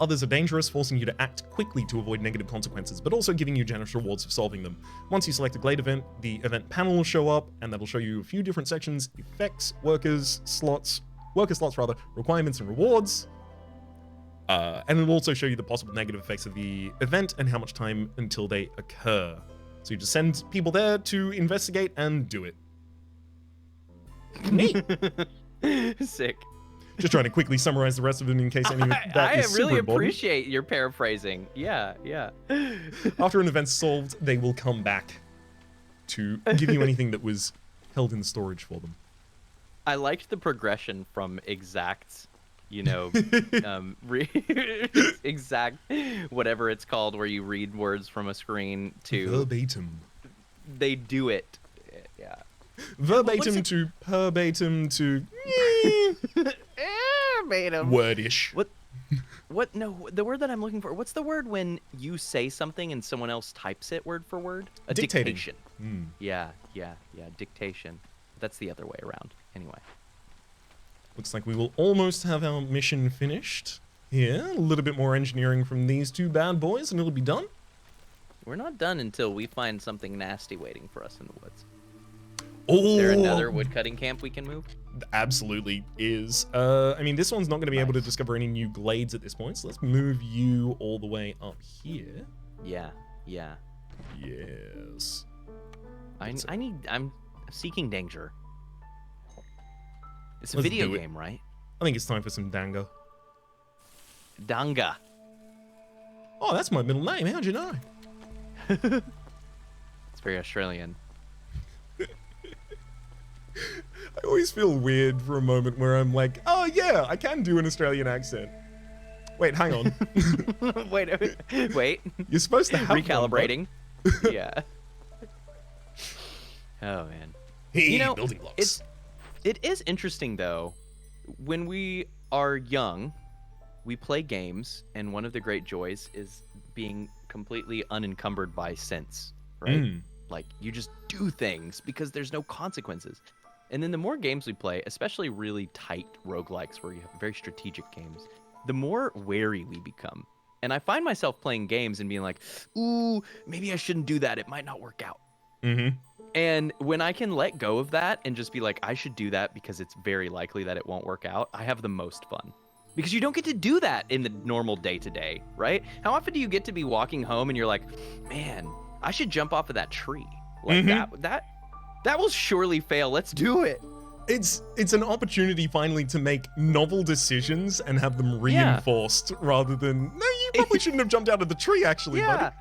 Others are dangerous, forcing you to act quickly to avoid negative consequences, but also giving you generous rewards for solving them. Once you select a glade event, the event panel will show up, and that'll show you a few different sections: effects, worker slots, requirements and rewards. And it'll also show you the possible negative effects of the event and how much time until they occur. So you just send people there to investigate and do it. Neat. Sick. Just trying to quickly summarize the rest of it in case any of that is super really important. appreciate your paraphrasing. Yeah. After an event's solved, they will come back to give you anything that was held in storage for them. I liked the progression from exact, exact whatever it's called, where you read words from a screen to verbatim. They do it. Yeah. Verbatim to perbatim to wordish. What? No, the word that I'm looking for. What's the word when you say something and someone else types it word for word? A Dictating. dictation. Yeah. Dictation. That's the other way around. Anyway. Looks like we will almost have our mission finished here. A little bit more engineering from these two bad boys and it'll be done. We're not done until we find something nasty waiting for us in the woods. Oh, is there another woodcutting camp we can move? Absolutely is. I mean, this one's not going to be able to discover any new glades at this point, so let's move you all the way up here. Yeah. Yes. I'm seeking danger. It's a video game, right? I think it's time for some danga. Danga. Oh, that's my middle name. How'd you know? It's very Australian. I always feel weird for a moment where I'm like, oh yeah, I can do an Australian accent. Wait, hang on. Wait. You're supposed to have recalibrating. Yeah. Oh man. Hey, building blocks. It is interesting though. When we are young, we play games, and one of the great joys is being completely unencumbered by sense, right? Like, you just do things because there's no consequences. And then the more games we play, especially really tight roguelikes where you have very strategic games, the more wary we become. And I find myself playing games and being like, ooh, maybe I shouldn't do that. It might not work out. And when I can let go of that and just be like, I should do that because it's very likely that it won't work out, I have the most fun. Because you don't get to do that in the normal day-to-day, right? How often do you get to be walking home and you're like, man, I should jump off of that tree? Like that will surely fail. Let's do it. It's an opportunity finally to make novel decisions and have them reinforced rather than, no, you probably shouldn't have jumped out of the tree actually, buddy.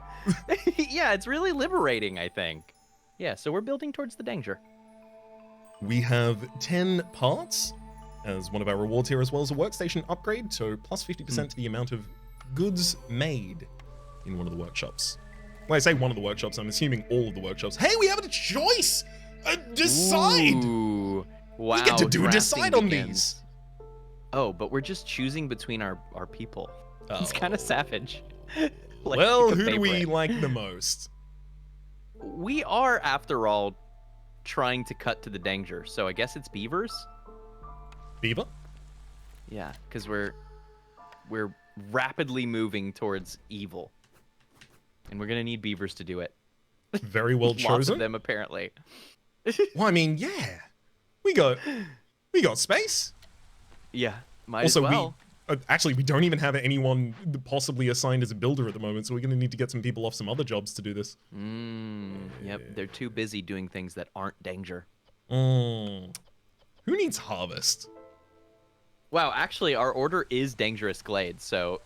Yeah, it's really liberating, I think. Yeah, so we're building towards the danger. We have 10 parts. as one of our rewards here, as well as a workstation upgrade, so plus 50% to the amount of goods made in one of the workshops. When I say one of the workshops, I'm assuming all of the workshops. Hey, we have a choice! Decide! Ooh, wow, we get to do a drafting decide on begins. these. Oh, but we're just choosing between our people. It's kind of savage. Like, Well, pick a who do we favorite. like the most? We are, after all, trying to cut to the danger, so I guess it's beavers? Beaver? Yeah, because we're rapidly moving towards evil. And we're gonna need beavers to do it. Very well Lots chosen. of them, apparently. Well, I mean, yeah. We got space. Yeah, might Also, as well. actually, we don't even have anyone possibly assigned as a builder at the moment, so we're going to need to get some people off some other jobs to do this. Yep, they're too busy doing things that aren't danger. Who needs harvest? Wow, actually, our order is Dangerous Glade, so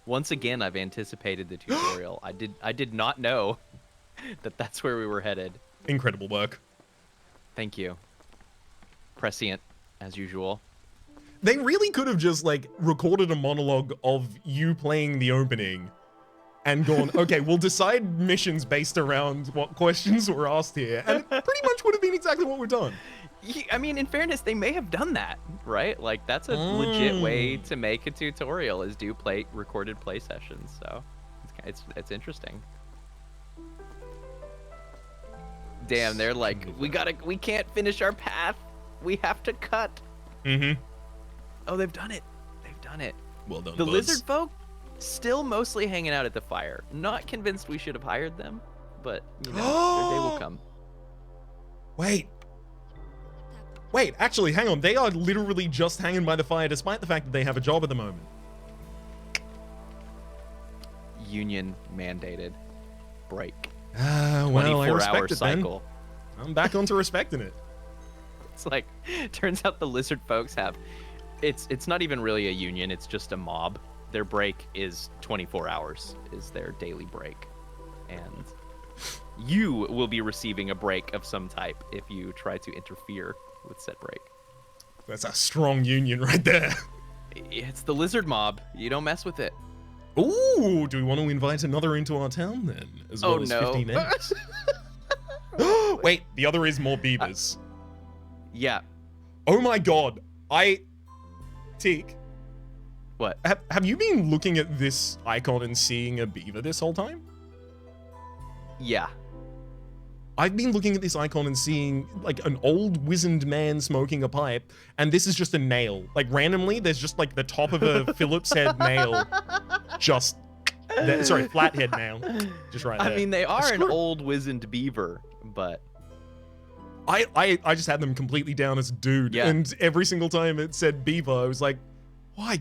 once again, I've anticipated the tutorial. I did not know that that's where we were headed. Incredible work. Thank you. Prescient, as usual. They really could have just, like, recorded a monologue of you playing the opening and gone, okay, we'll decide missions based around what questions were asked here. And it pretty much would have been exactly what we've done. I mean, in fairness, they may have done that, right? Like, that's a legit way to make a tutorial, is do recorded play sessions. So it's interesting. Damn, they're like, we can't finish our path. We have to cut. Mm-hmm. Oh, they've done it. They've done it. Well done, The Buzz. lizard folk still mostly hanging out at the fire. Not convinced we should have hired them, but you know, their day will come. Wait, actually, hang on. They are literally just hanging by the fire despite the fact that they have a job at the moment. Union mandated break. Well, I 24-hour respect it cycle. then. I'm back onto respecting it. It's like, turns out the lizard folks have, it's not even really a union, it's just a mob. Their break is 24 hours, is their daily break. And you will be receiving a break of some type if you try to interfere with said break. That's a strong union right there. It's the lizard mob. You don't mess with it. Ooh, do we want to invite another into our town then? As well as 15 eggs? Wait, the other is more beavers. Yeah. Oh my god. Teak, What? have you been looking at this icon and seeing a beaver this whole time? Yeah. I've been looking at this icon and seeing like an old wizened man smoking a pipe, and this is just a nail. Like randomly, there's just like the top of a Phillips head nail, just there, sorry, flathead nail, just right there. I mean, they are an Screw it. old wizened beaver, but I just had them completely down as dude, Yeah. and every single time it said beaver, I was like, why?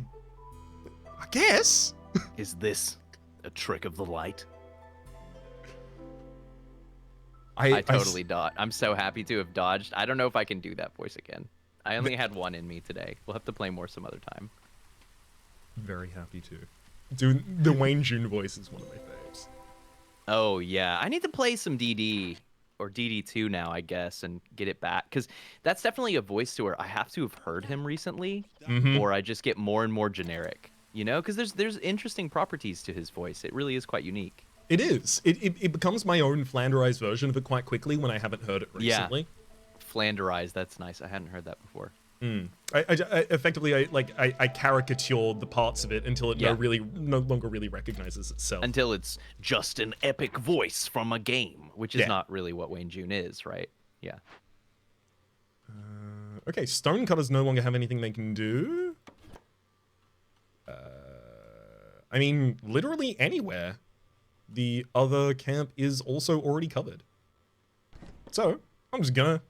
I guess. is this a trick of the light? I totally dodged. I'm so happy to have dodged. I don't know if I can do that voice again. I only had one in me today. We'll have to play more some other time. Very happy to. Doing the Wayne June voice is one of my faves. Oh, yeah. I need to play some DD or DD2 now, I guess, and get it back. Because that's definitely a voice to where I have to have heard him recently, or I just get more and more generic. You know? Because there's interesting properties to his voice. It really is quite unique. It is. It becomes my own Flanderized version of it quite quickly when I haven't heard it recently. Yeah. Flanderized, that's nice. I hadn't heard that before. I effectively I caricature the parts of it until it no longer really recognizes itself. Until it's just an epic voice from a game, which is not really what Wayne June is, right? Yeah. Okay, stonecutters no longer have anything they can do. I mean, literally anywhere. The other camp is also already covered. So, I'm just gonna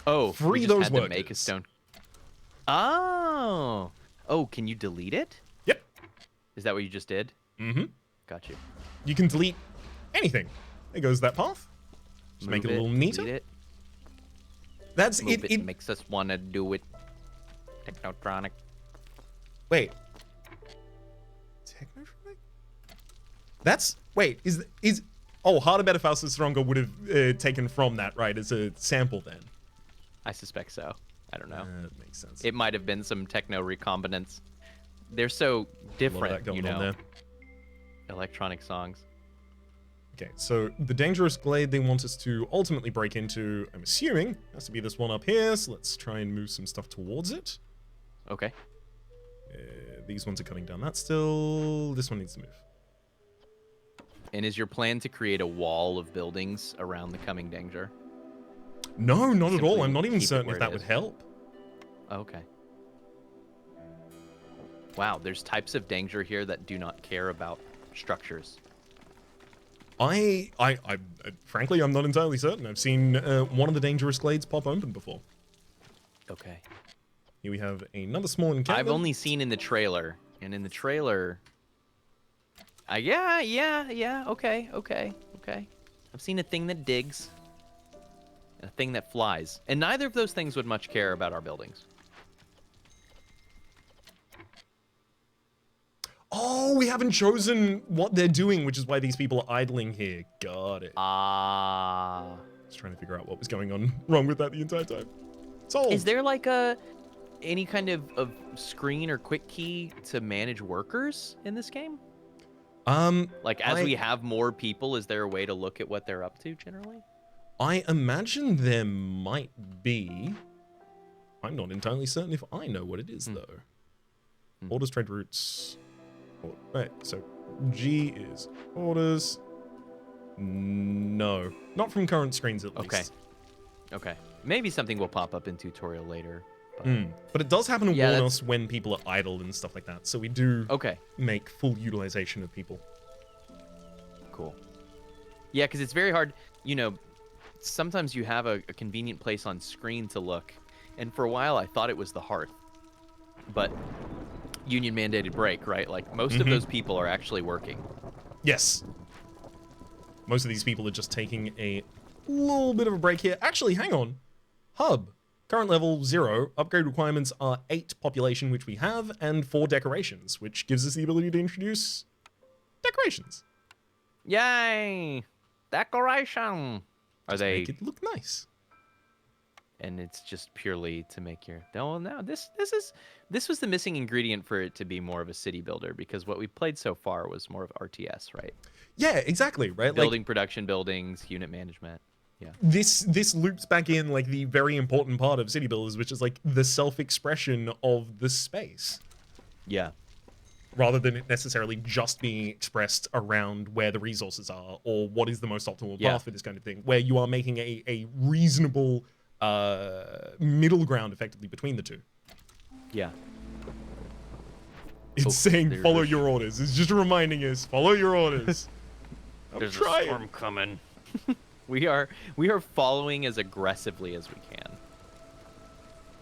free free we just those had workers. to make a stone. Oh, can you delete it? Yep. Is that what you just did? Mm-hmm. Got you. You can delete anything. There goes that path. Just make it a little neater. delete it. That's Move it. it makes us want to do it. Technotronic. Wait. Technotronic? That's is oh, harder, better, faster, stronger would have taken from that, right? As a sample then. I suspect so. I don't know. That makes sense. It might have been some techno recombinants. They're so different, you know. Electronic songs. Okay, so the dangerous glade they want us to ultimately break into, I'm assuming, has to be this one up here. So let's try and move some stuff towards it. Okay. These ones are cutting down that still. This one needs to move. And is your plan to create a wall of buildings around the coming danger? No, not at all. Simply I'm not even keep it certain where if it that would is. help. Okay. Wow, there's types of danger here that do not care about structures. I frankly, I'm not entirely certain. I've seen one of the dangerous glades pop open before. Okay. Here we have another small encampment. I've only seen in the trailer, and in the trailer, yeah, okay. I've seen a thing that digs, and a thing that flies, and neither of those things would much care about our buildings. Oh, we haven't chosen what they're doing, which is why these people are idling here. Got it. Ah. I was trying to figure out what was going on wrong with that the entire time. Solved. Is there like any kind of screen or quick key to manage workers in this game? Like as we have more people, is there a way to look at what they're up to generally? I imagine there might be. I'm not entirely certain if I know what it is though. Orders, trade routes. Right, so G is orders. No, not from current screens at least. Okay. Maybe something will pop up in tutorial later. But it does happen to Yeah, warn us when people are idle and stuff like that. So we do make full utilization of people. Cool. Yeah, because it's very hard. You know, sometimes you have a convenient place on screen to look. And for a while, I thought it was the hearth. But union mandated break, right? Like most of those people are actually working. Yes. Most of these people are just taking a little bit of a break here. Actually, hang on. Hub. Current level 0. Upgrade requirements are 8 population, which we have, and 4 decorations, which gives us the ability to introduce decorations. Yay! Decoration! Are they... Make it look nice. And it's just purely to make your... Oh, no, this was the missing ingredient for it to be more of a city builder, because what we played so far was more of RTS, right? Yeah, exactly, right? Building production buildings, unit management. Yeah. This loops back in like the very important part of city builders, which is like the self-expression of the space. Yeah. Rather than it necessarily just being expressed around where the resources are or what is the most optimal path for this kind of thing, where you are making a reasonable middle ground effectively between the two. Yeah. It's saying follow your orders. It's just reminding us, follow your orders. There's a storm coming. We are following as aggressively as we can.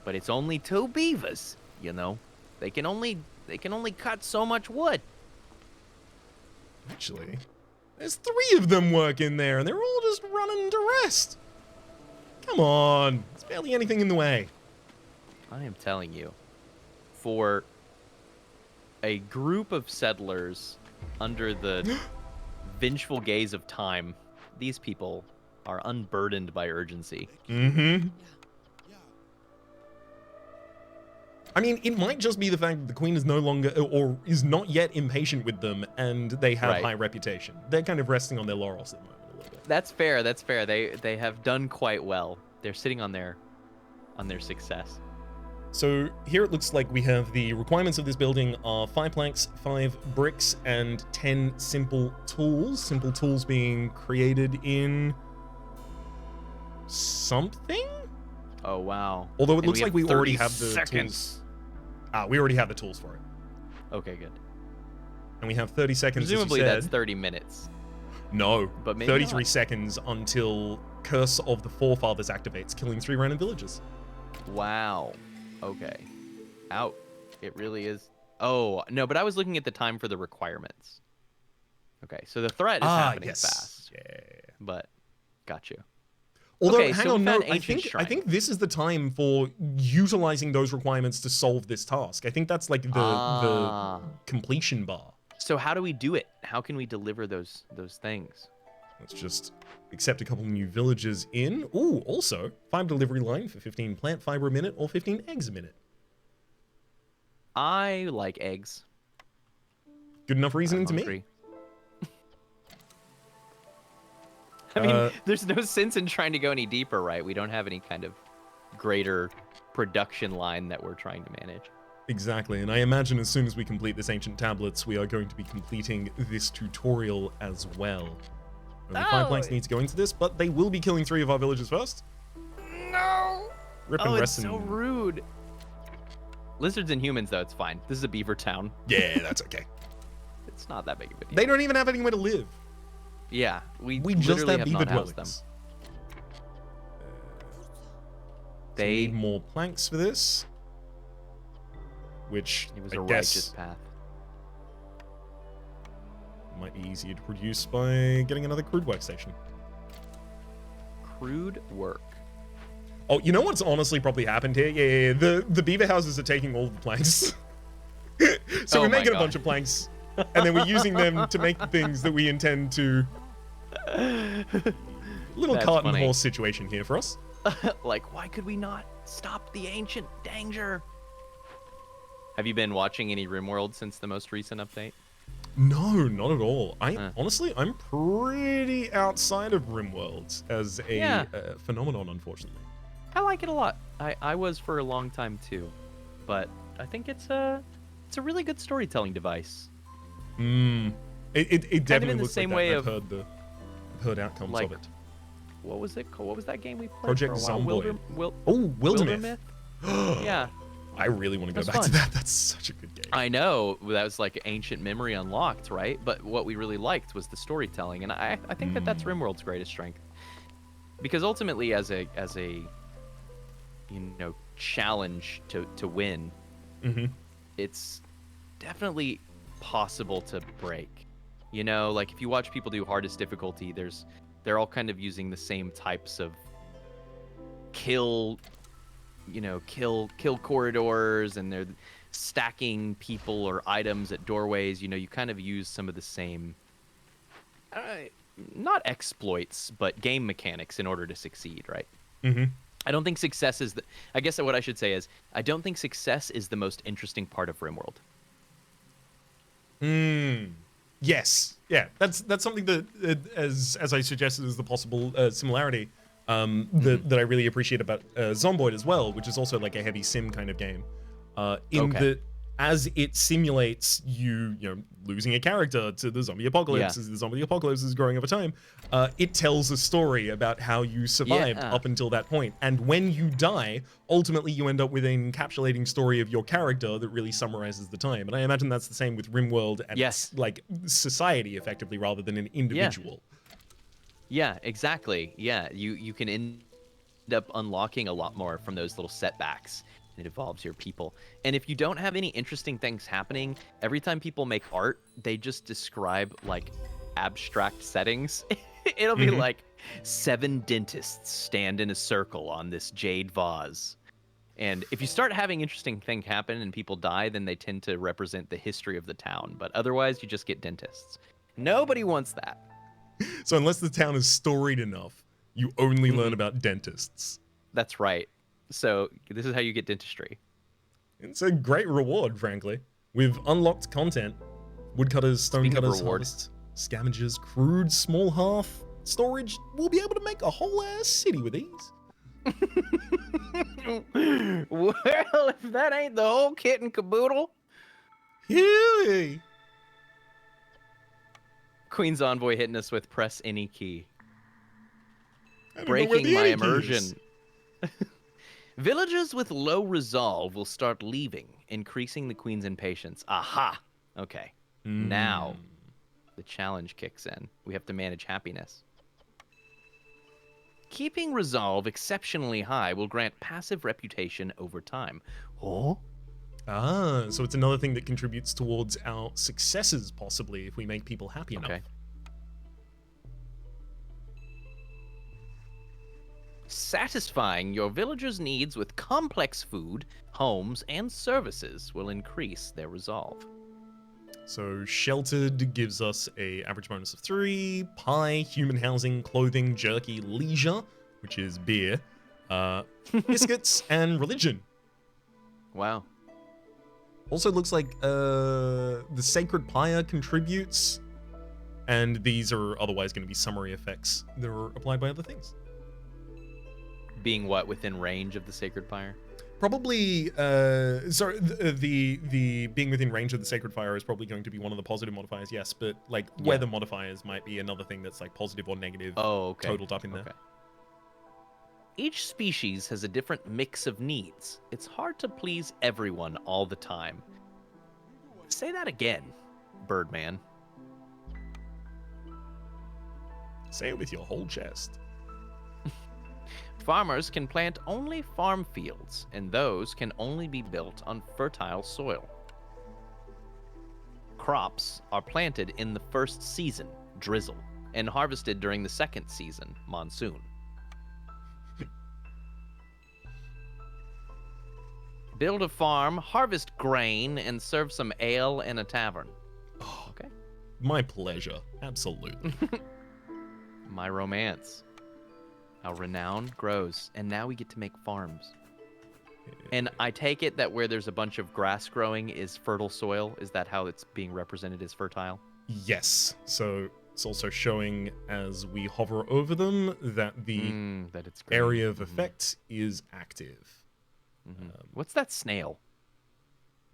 But it's only 2 beavers, you know. They can only cut so much wood. Actually, there's 3 of them working there, and they're all just running to rest. Come on, there's barely anything in the way. I am telling you, for a group of settlers under the vengeful gaze of time, these people are unburdened by urgency. Mm-hmm. I mean, it might just be the fact that the queen is no longer, or is not yet impatient with them, and they have high reputation. They're kind of resting on their laurels at the moment a little bit. That's fair. That's fair. They have done quite well. They're sitting on their success. So here it looks like we have the requirements of this building are 5 planks, 5 bricks, and 10 simple tools. Simple tools being created in something? Oh, wow. Although it looks like we already have the seconds. tools. We already have the tools for it. Okay, good. And we have 30 seconds, Presumably as you said. that's 30 minutes. No, but maybe 33 not. seconds until Curse of the Forefathers activates, killing 3 random villagers. Wow. Okay. Out. It really is. Oh, no, but I was looking at the time for the requirements. Okay, so the threat is happening fast. Yeah. But got you. Although, okay, hang so on, we found no, I think this is the time for utilizing those requirements to solve this task. I think that's like the completion bar. So how do we do it? How can we deliver those things? Let's just accept a couple new villagers in. Ooh, also, 5 delivery line for 15 plant fiber a minute or 15 eggs a minute. I like eggs. Good enough reasoning I'm to me. hungry. I mean, there's no sense in trying to go any deeper, right? We don't have any kind of greater production line that we're trying to manage. Exactly, and I imagine as soon as we complete this ancient tablets, we are going to be completing this tutorial as well. Only 5 planks need to go into this, but they will be killing 3 of our villagers first. No! Rip and Oh, it's rest so and... rude. Lizards and humans, though, it's fine. This is a beaver town. Yeah, that's okay. It's not that big of a deal. They don't even have anywhere to live. Yeah, we just literally have have beaver not housed them. dwellings. They we need more planks for this. Which, It was I a guess, righteous path. might be easier to produce by getting another crude workstation. Crude work. Oh, you know what's honestly probably happened here? Yeah. The beaver houses are taking all the planks. So Oh we're my making a God. bunch of planks, and then we're using them to make the things that we intend to... Little That's cart and funny. horse situation here for us. Like, why could we not stop the ancient danger? Have you been watching any RimWorld since the most recent update? No, not at all. Honestly, I'm pretty outside of RimWorld as a phenomenon, unfortunately. I like it a lot. I was for a long time too, but I think it's a really good storytelling device. It definitely in the looks same like way that. of- I've heard outcomes like, of it. What was it called? What was that game we played Project for a while? Zomboid. Oh, Wildermyth. Yeah. I really want to go That's back to fun. that. That's such a good game. I know that was like ancient memory unlocked, right? But what we really liked was the storytelling, and I think that's RimWorld's greatest strength, because ultimately, as a challenge to win, it's definitely possible to break. Like if you watch people do hardest difficulty, they're all kind of using the same types of kill corridors, and they're stacking people or items at doorways. You kind of use some of the same, not exploits, but game mechanics in order to succeed, right? I don't think success is I guess what I should say is, I don't think success is the most interesting part of RimWorld. Yes. Yeah. That's something that, as I suggested, is the possible similarity that I really appreciate about Zomboid as well, which is also like a heavy sim kind of game. That as it simulates you losing a character to the zombie apocalypse, as the zombie apocalypse is growing over time, it tells a story about how you survived up until that point. And when you die, ultimately you end up with an encapsulating story of your character that really summarizes the time. And I imagine that's the same with RimWorld and like society, effectively, rather than an individual. Yeah, exactly. Yeah, you can end up unlocking a lot more from those little setbacks. It evolves your people. And if you don't have any interesting things happening, every time people make art, they just describe like abstract settings. It'll be like 7 dentists stand in a circle on this jade vase. And if you start having interesting things happen and people die, then they tend to represent the history of the town. But otherwise, you just get dentists. Nobody wants that. So unless the town is storied enough, you only learn about dentists. That's right. So this is how you get dentistry. It's a great reward, frankly. With unlocked content, woodcutters, stonecutters, harvests, scavengers, crude, small hearth, storage, we'll be able to make a whole ass city with these. Well, if that ain't the whole kit and caboodle. Hey. Queen's Envoy hitting us with press any key. Breaking Breaking my immersion. Villagers with low resolve will start leaving, increasing the Queen's impatience. Aha! Okay. Now, the challenge kicks in. We have to manage happiness. Keeping resolve exceptionally high will grant passive reputation over time. Oh? Ah, so it's another thing that contributes towards our successes, possibly, if we make people happy enough. Satisfying your villagers' needs with complex food, homes, and services will increase their resolve. So sheltered gives us a average bonus of 3, pie, human housing, clothing, jerky, leisure, which is beer, biscuits, and religion. Wow. Also looks like the sacred pyre contributes, and these are otherwise going to be summary effects that are applied by other things. Being what, within range of the sacred pyre? Probably, the being within range of the sacred fire is probably going to be one of the positive modifiers, yes, but like weather modifiers might be another thing that's like positive or negative totaled up in there. Each species has a different mix of needs. It's hard to please everyone all the time. Say that again, Birdman. Say it with your whole chest. Farmers can plant only farm fields, and those can only be built on fertile soil. Crops are planted in the first season, drizzle, and harvested during the second season, monsoon. Build a farm, harvest grain, and serve some ale in a tavern. Oh, okay. My pleasure. Absolutely. My romance. Our renown grows, and now we get to make farms. And I take it that where there's a bunch of grass growing is fertile soil. Is that how it's being represented as fertile? Yes. So it's also showing as we hover over them that the that it's green. area of effect is active. What's that snail?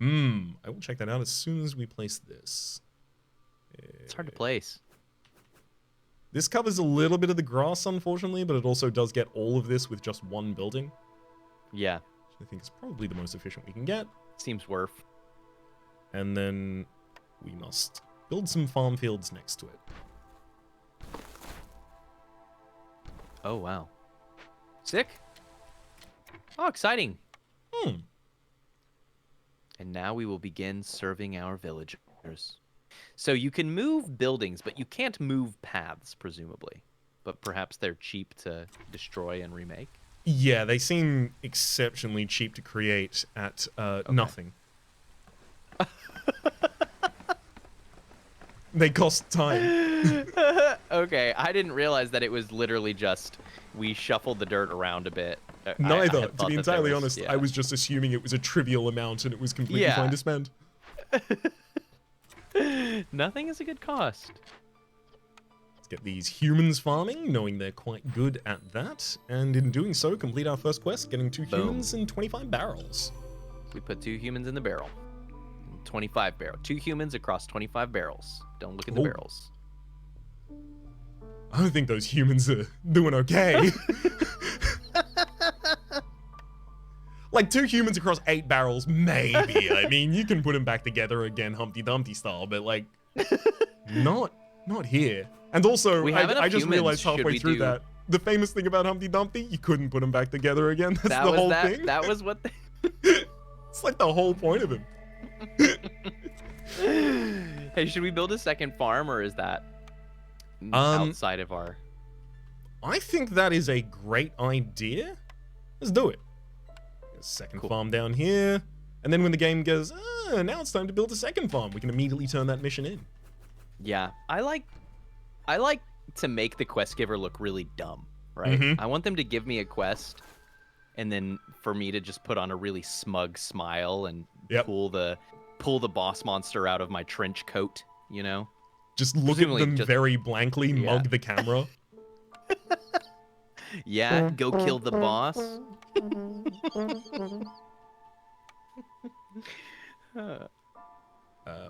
I will check that out as soon as we place this. It's hard to place. This covers a little bit of the grass, unfortunately, but it also does get all of this with just one building. Yeah. Which I think is probably the most efficient we can get. Seems worth. And then we must build some farm fields next to it. Oh, wow. Sick. Oh, exciting. And now we will begin serving our villagers. So you can move buildings, but you can't move paths, presumably. But perhaps they're cheap to destroy and remake? Yeah, they seem exceptionally cheap to create at nothing. They cost time. Okay, I didn't realize that it was literally just we shuffled the dirt around a bit. Neither. To be entirely honest, I was just assuming it was a trivial amount and it was completely fine to spend. Nothing is a good cost. Let's get these humans farming, knowing they're quite good at that. And in doing so, complete our first quest, getting 2 humans and 25 barrels. We put 2 humans in the barrel. 25 barrel. 2 humans across 25 barrels. Don't look at the barrels. I don't think those humans are doing okay. Like 2 humans across 8 barrels, maybe. I mean, you can put them back together again, Humpty Dumpty style, but like, not here. And also, I just realized halfway through that the famous thing about Humpty Dumpty, you couldn't put them back together again. That's the whole thing. That was what. It's like the whole point of him. Hey, should we build a second farm, or is that outside of our? I think that is a great idea. Let's do it. Second farm down here, and then when the game goes, now it's time to build a second farm, we can immediately turn that mission in. Yeah, I like to make the quest giver look really dumb, right? I want them to give me a quest, and then for me to just put on a really smug smile and pull the boss monster out of my trench coat, you know? Just look at them very blankly, mug the camera. Yeah, go kill the boss.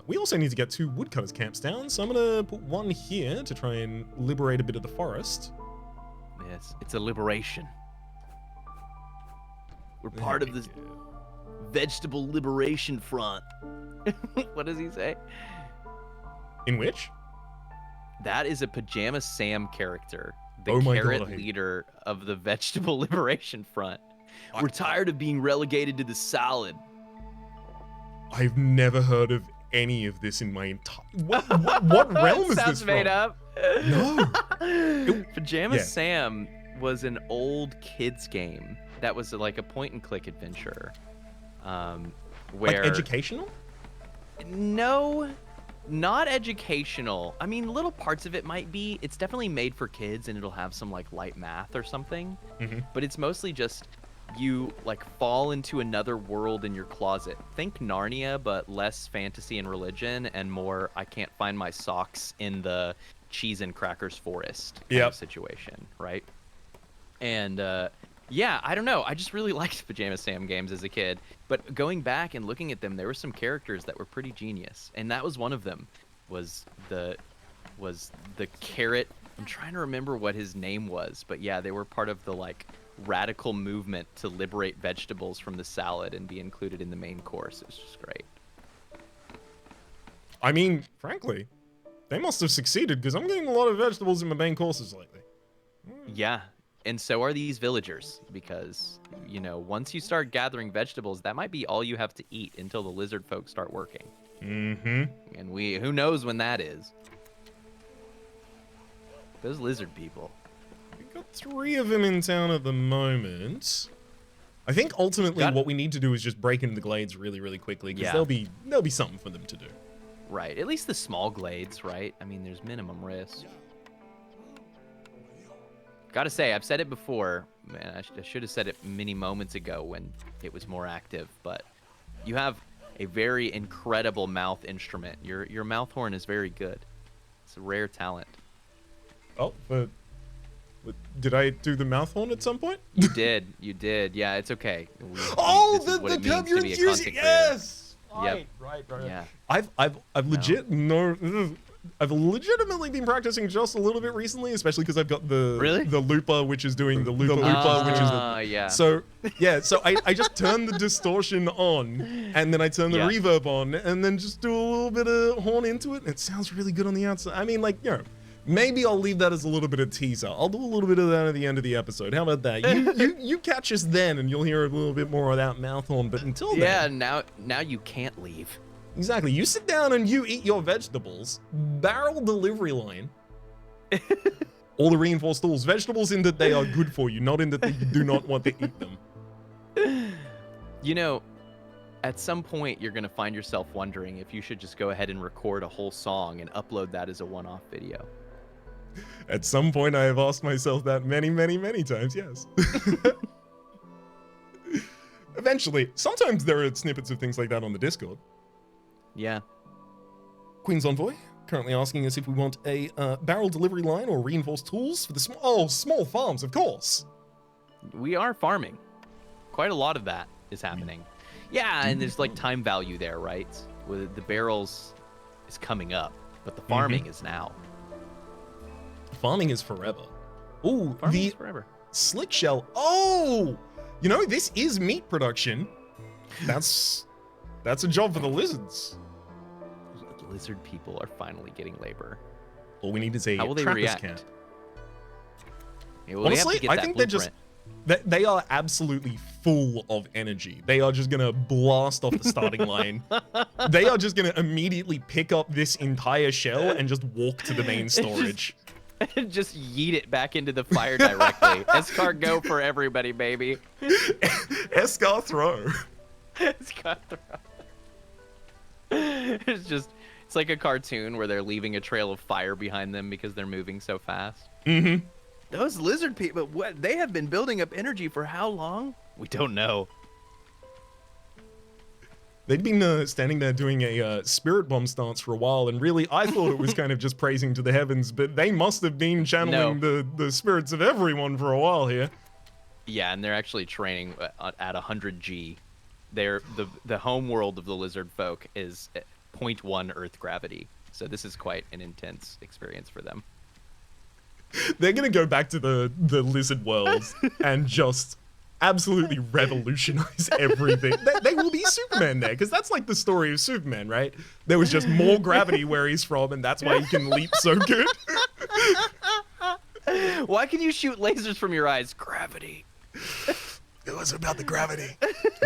We also need to get 2 woodcutters camps down, so I'm gonna put 1 here to try and liberate a bit of the forest. Yes, it's a liberation. We're part of this vegetable liberation front. What does he say? In which? That is a Pajama Sam character. The carrot leader of the Vegetable Liberation Front. We're tired of being relegated to the salad. I've never heard of any of this in my entire... What realm is this Sounds made up. No. Pajama Sam was an old kids game that was like a point-and-click adventure. Where... Like educational? No. not educational. I mean, little parts of it might be. It's definitely made for kids, and it'll have some like light math or something. But it's mostly just you like fall into another world in your closet. Think Narnia, but less fantasy and religion, and more I can't find my socks in the cheese and crackers forest kind of situation, right? And yeah, I don't know. I just really liked Pajama Sam games as a kid. But going back and looking at them, there were some characters that were pretty genius, and that was one of them. Was the carrot? I'm trying to remember what his name was, but yeah, they were part of the like radical movement to liberate vegetables from the salad and be included in the main course. It was just great. I mean, frankly, they must have succeeded because I'm getting a lot of vegetables in my main courses lately. Yeah, and so are these villagers because, you know, once you start gathering vegetables, that might be all you have to eat until the lizard folk start working. And who knows when that is. Those lizard people. We've got 3 of them in town at the moment. I think ultimately what we need to do is just break into the glades really, really quickly because there'll be something for them to do. Right, at least the small glades, right? I mean, there's minimum risk. Gotta say, I've said it before. Man, I should have said it many moments ago when it was more active, but you have a very incredible mouth instrument. Your mouth horn is very good. It's a rare talent. Oh, but did I do the mouth horn at some point? You did. Yeah, it's okay. The term you're using. Yes. Yep. Right. Yeah. I've legitimately been practicing just a little bit recently, especially because I've got the looper, which is doing the looper, which is the yeah. So I just turn the distortion on, and then I turn the reverb on, and then just do a little bit of horn into it, and it sounds really good on the outside. I mean, like, you know, maybe I'll leave that as a little bit of teaser. I'll do a little bit of that at the end of the episode. How about that? You catch us then, and you'll hear a little bit more of that mouth horn. But until then, now you can't leave. Exactly. You sit down and you eat your vegetables. Barrel delivery line. All the reinforced tools. Vegetables in that they are good for you, not in that you do not want to eat them. You know, at some point you're going to find yourself wondering if you should just go ahead and record a whole song and upload that as a one-off video. At some point I have asked myself that many, many, many times, yes. Eventually. Sometimes there are snippets of things like that on the Discord. Yeah. Queen's Envoy currently asking us if we want a barrel delivery line or reinforced tools for the small farms, of course. We are farming. Quite a lot of that is happening. Yeah, and there's like time value there, right? With the barrels is coming up, but the farming is now. Farming is forever. Ooh, farming is forever. Slick shell. Oh, you know, this is meat production. That's a job for the lizards. Lizard people are finally getting labor. All we need is a How will they trapper's react? cat. Yeah, well, honestly, I think they're just they are absolutely full of energy. They are just gonna blast off the starting line. They are just gonna immediately pick up this entire shell and just walk to the main storage. Just yeet it back into the fire directly. Escar go for everybody, baby. Escar throw. Escar throw. It's like a cartoon where they're leaving a trail of fire behind them because they're moving so fast. Those lizard people, what? They have been building up energy for how long? We don't know. They'd been standing there doing a spirit bomb stance for a while, and really, I thought it was kind of just praising to the heavens, but they must have been channeling the spirits of everyone for a while here. Yeah, and they're actually training at 100 G. The home world of the lizard folk is 0.1 Earth gravity, so this is quite an intense experience for them. They're gonna go back to the lizard worlds and just absolutely revolutionize everything. They will be Superman there, because that's like the story of Superman, right? There was just more gravity where he's from, and that's why he can leap so good. Why can you shoot lasers from your eyes? Gravity. It was about the gravity.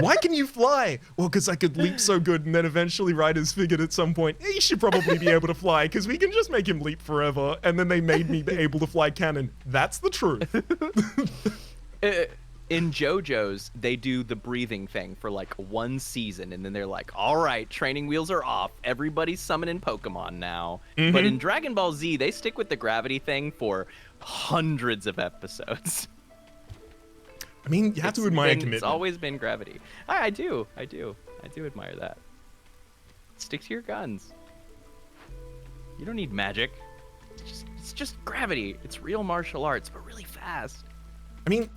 Why can you fly? Well, because I could leap so good, and then eventually writers figured at some point, he should probably be able to fly, because we can just make him leap forever, and then they made me able to fly canon. That's the truth. in JoJo's, they do the breathing thing for like 1 season, and then they're like, all right, training wheels are off. Everybody's summoning Pokemon now. But in Dragon Ball Z, they stick with the gravity thing for hundreds of episodes. I mean, you have to admire commitment. It's always been gravity. I do admire that. Stick to your guns. You don't need magic. It's just gravity. It's real martial arts, but really fast. I mean,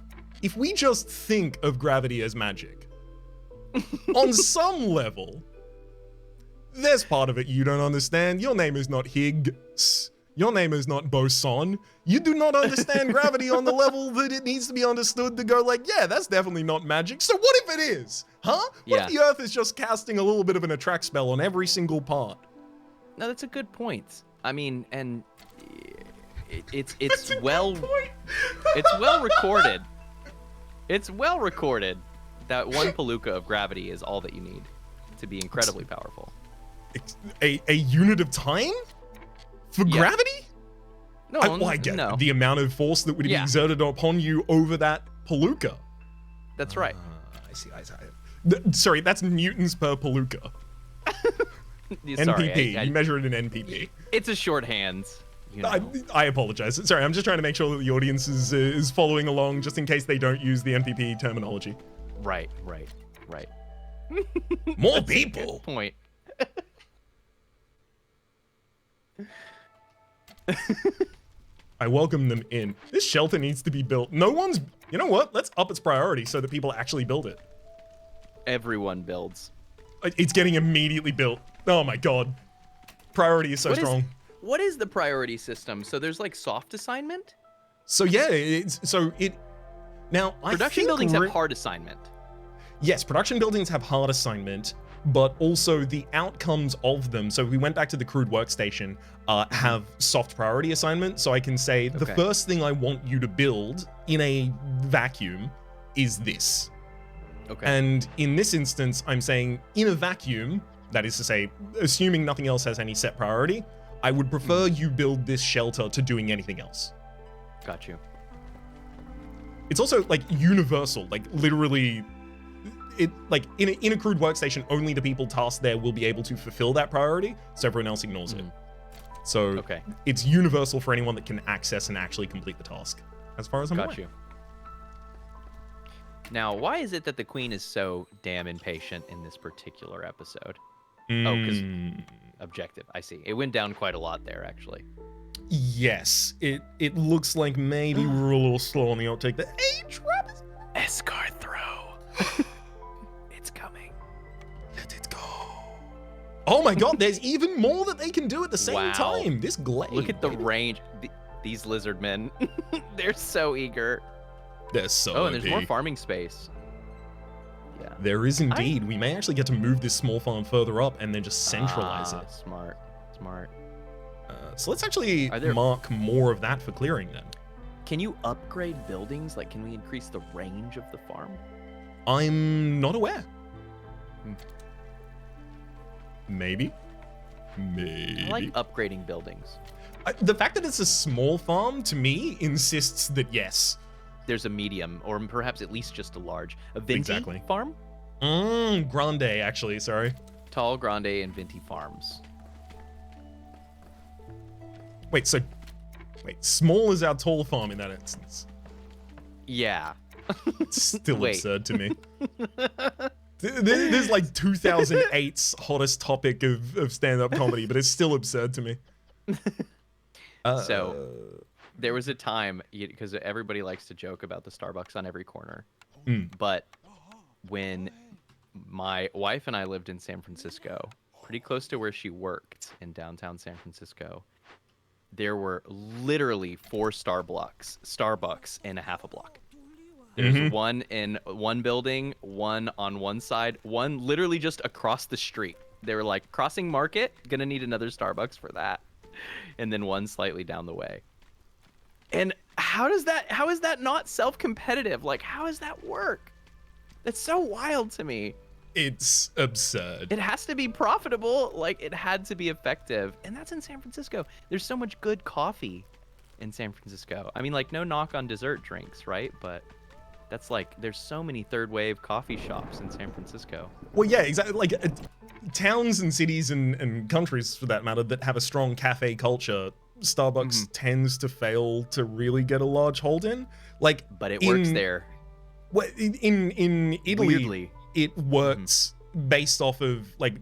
if we just think of gravity as magic, on some level, there's part of it you don't understand. Your name is not Higgs. Your name is not Boson. You do not understand gravity on the level that it needs to be understood to go like, yeah, that's definitely not magic. So what if it is? Huh? What if the Earth is just casting a little bit of an attract spell on every single part? No, that's a good point. I mean, and it's well recorded. It's well recorded that 1 Palooka of gravity is all that you need to be incredibly powerful. A unit of time? For gravity? No, I get the amount of force that would be exerted upon you over that Palooka. That's right. I see. Sorry, that's newtons per Palooka. NPP. You measure it in NPP. It's a shorthand. You know. I apologize. Sorry, I'm just trying to make sure that the audience is following along, just in case they don't use the NPP terminology. Right. More people. Good point. I welcome them in. This shelter needs to be built. No one's... You know what? Let's up its priority so that people actually build it. Everyone builds. It's getting immediately built. Oh my god. Priority is so strong. What is the priority system? So there's like soft assignment? So yeah, now production buildings have hard assignment. Yes, production buildings have hard assignment, but also the outcomes of them. So we went back to the crude workstation, have soft priority assignment. So I can say the first thing I want you to build in a vacuum is this. Okay. And in this instance, I'm saying in a vacuum, that is to say, assuming nothing else has any set priority, I would prefer you build this shelter to doing anything else. Got you. It's also like universal, like literally, it like in a crude workstation, only the people tasked there will be able to fulfill that priority, so everyone else ignores it. So it's universal for anyone that can access and actually complete the task, as far as I'm aware. Got you. Now, why is it that the queen is so damn impatient in this particular episode? Oh, because objective. I see. It went down quite a lot there, actually. Yes, it looks like maybe we're a little slow on the outtake. The Rhaps Escar throw. It's coming. Let it go. Oh my god, there's even more that they can do at the same time. This glade. Look at the range. These lizard men. They're so eager. They're so and there's more farming space. Yeah. There is indeed. We may actually get to move this small farm further up and then just centralize it. Smart. So let's actually mark more of that for clearing then. Can you upgrade buildings? Like, can we increase the range of the farm? I'm not aware. Maybe. I like upgrading buildings. The fact that it's a small farm, to me, insists that yes. There's a medium, or perhaps at least just a large. A Venti farm? Grande, actually, sorry. Tall, Grande, and Venti farms. Wait, small is our tall farm in that instance. Yeah. It's still absurd to me. This is like 2008's hottest topic of stand-up comedy, but it's still absurd to me. So, there was a time, because everybody likes to joke about the Starbucks on every corner, but when my wife and I lived in San Francisco, pretty close to where she worked in downtown San Francisco, there were literally 4 Starbucks in a half a block. There's one in one building, one on one side, one literally just across the street. They were like, crossing Market, gonna need another Starbucks for that. And then one slightly down the way. And how is that not self-competitive? Like, how does that work? That's so wild to me. It's absurd. It has to be profitable. Like, it had to be effective. And that's in San Francisco. There's so much good coffee in San Francisco. I mean, like, no knock on dessert drinks, right? But That's like, there's so many third wave coffee shops in San Francisco. Well, yeah, exactly. Like towns and cities and countries, for that matter, that have a strong cafe culture, Starbucks tends to fail to really get a large hold in. Like, but it works there. Well, in Italy, Weirdly. it works based off of like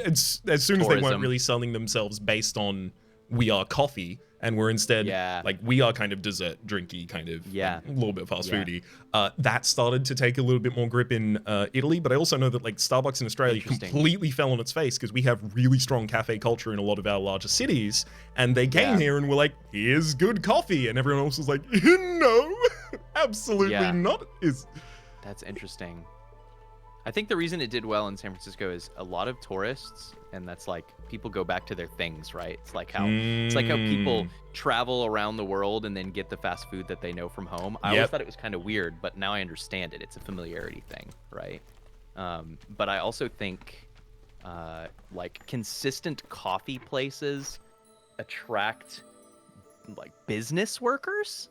as soon as they weren't really selling themselves based on we are coffee and we're instead like we are kind of dessert drinky kind of a little bit fast foody. That started to take a little bit more grip in Italy, but I also know that like Starbucks in Australia completely fell on its face because we have really strong cafe culture in a lot of our larger cities, and they came here and were like, here's good coffee, and everyone else was like, no, absolutely not. That's interesting. I think the reason it did well in San Francisco is a lot of tourists, and that's like people go back to their things, right? It's like how people travel around the world and then get the fast food that they know from home. I always thought it was kind of weird, but now I understand it. It's a familiarity thing, right? But I also think like consistent coffee places attract like business workers,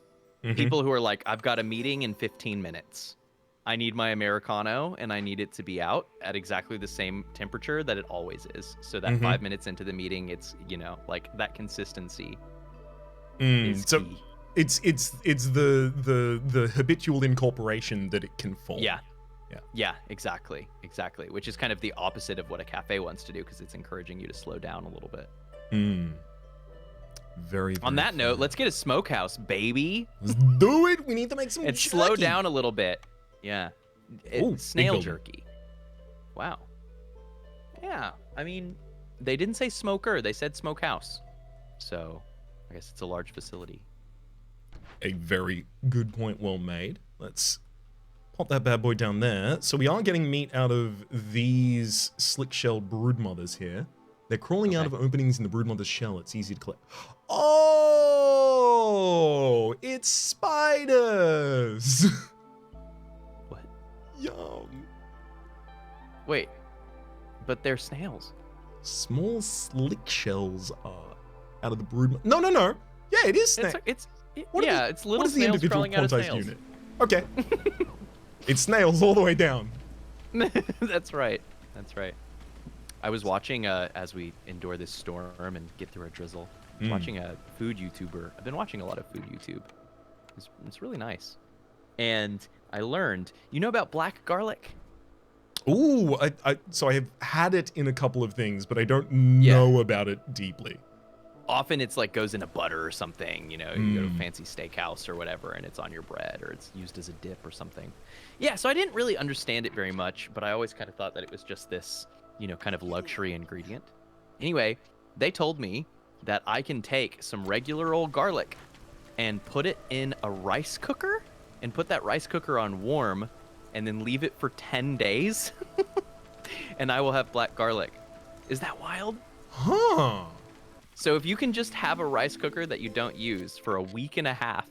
people who are like, I've got a meeting in 15 minutes. I need my Americano, and I need it to be out at exactly the same temperature that it always is. So that 5 minutes into the meeting, it's, you know, like that consistency is key. It's the habitual incorporation that it can form. Yeah, exactly. Which is kind of the opposite of what a cafe wants to do, because it's encouraging you to slow down a little bit. Very On that note, let's get a smokehouse, baby. Let's do it. We need to make some and jerky. Slow down a little bit. Yeah. Snail jerky. Wow. Yeah. I mean, they didn't say smoker. They said smokehouse. So I guess it's a large facility. A very good point, well made. Let's pop that bad boy down there. So we are getting meat out of these slick-shelled broodmothers here. They're crawling out of openings in the broodmother's shell. It's easy to collect. Oh, it's spiders. Yum. Wait, but they're snails. Small slick shells are out of the brood. No. Yeah, it is snails. It's little what is the snails individual crawling out of quantized snails. unit? Okay. It's snails all the way down. That's right. I was watching as we endure this storm and get through a drizzle. I was watching a food YouTuber. I've been watching a lot of food YouTube. It's really nice. And I learned, you know about black garlic? Ooh, so I have had it in a couple of things, but I don't know about it deeply. Often it's like goes into butter or something, you know, you go to a fancy steakhouse or whatever, and it's on your bread, or it's used as a dip or something. Yeah, so I didn't really understand it very much, but I always kind of thought that it was just this, you know, kind of luxury ingredient. Anyway, they told me that I can take some regular old garlic and put it in a rice cooker and put that rice cooker on warm and then leave it for 10 days and I will have black garlic. Is that wild? Huh. So if you can just have a rice cooker that you don't use for a week and a half,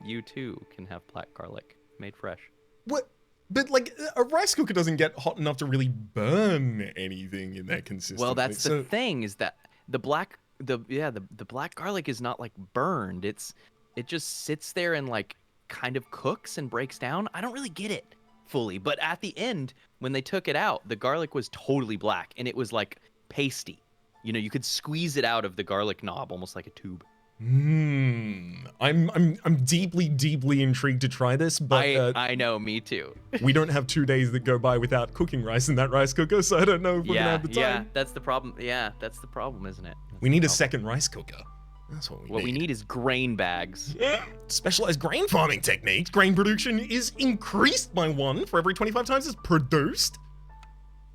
you too can have black garlic made fresh. What? But like a rice cooker doesn't get hot enough to really burn anything in that consistency. Well, that's the thing, is that the black garlic is not like burned. It just sits there and like kind of cooks and breaks down. I don't really get it fully, but at the end when they took it out, the garlic was totally black and it was like pasty. You know, you could squeeze it out of the garlic knob almost like a tube. I'm deeply intrigued to try this, but I know, me too. We don't have 2 days that go by without cooking rice in that rice cooker, so I don't know if we're gonna have the time. Yeah, that's the problem. Yeah, that's the problem, isn't it? We need a second rice cooker. That's what we need. What we need is grain bags. Specialized grain farming techniques. Grain production is increased by 1 for every 25 times it's produced.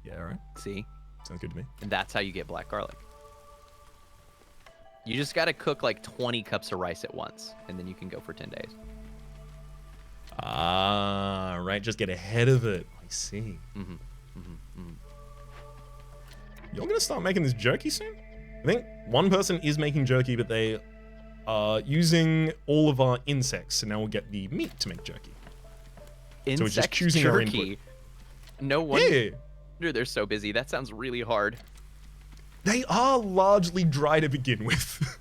Yeah, all right. See? Sounds good to me. And that's how you get black garlic. You just got to cook like 20 cups of rice at once, and then you can go for 10 days. Ah, right. Just get ahead of it. I see. You're going to start making this jerky soon? I think one person is making jerky, but they are using all of our insects, so now we'll get the meat to make jerky. So we're just choosing our input. No wonder they're so busy. That sounds really hard. They are largely dry to begin with.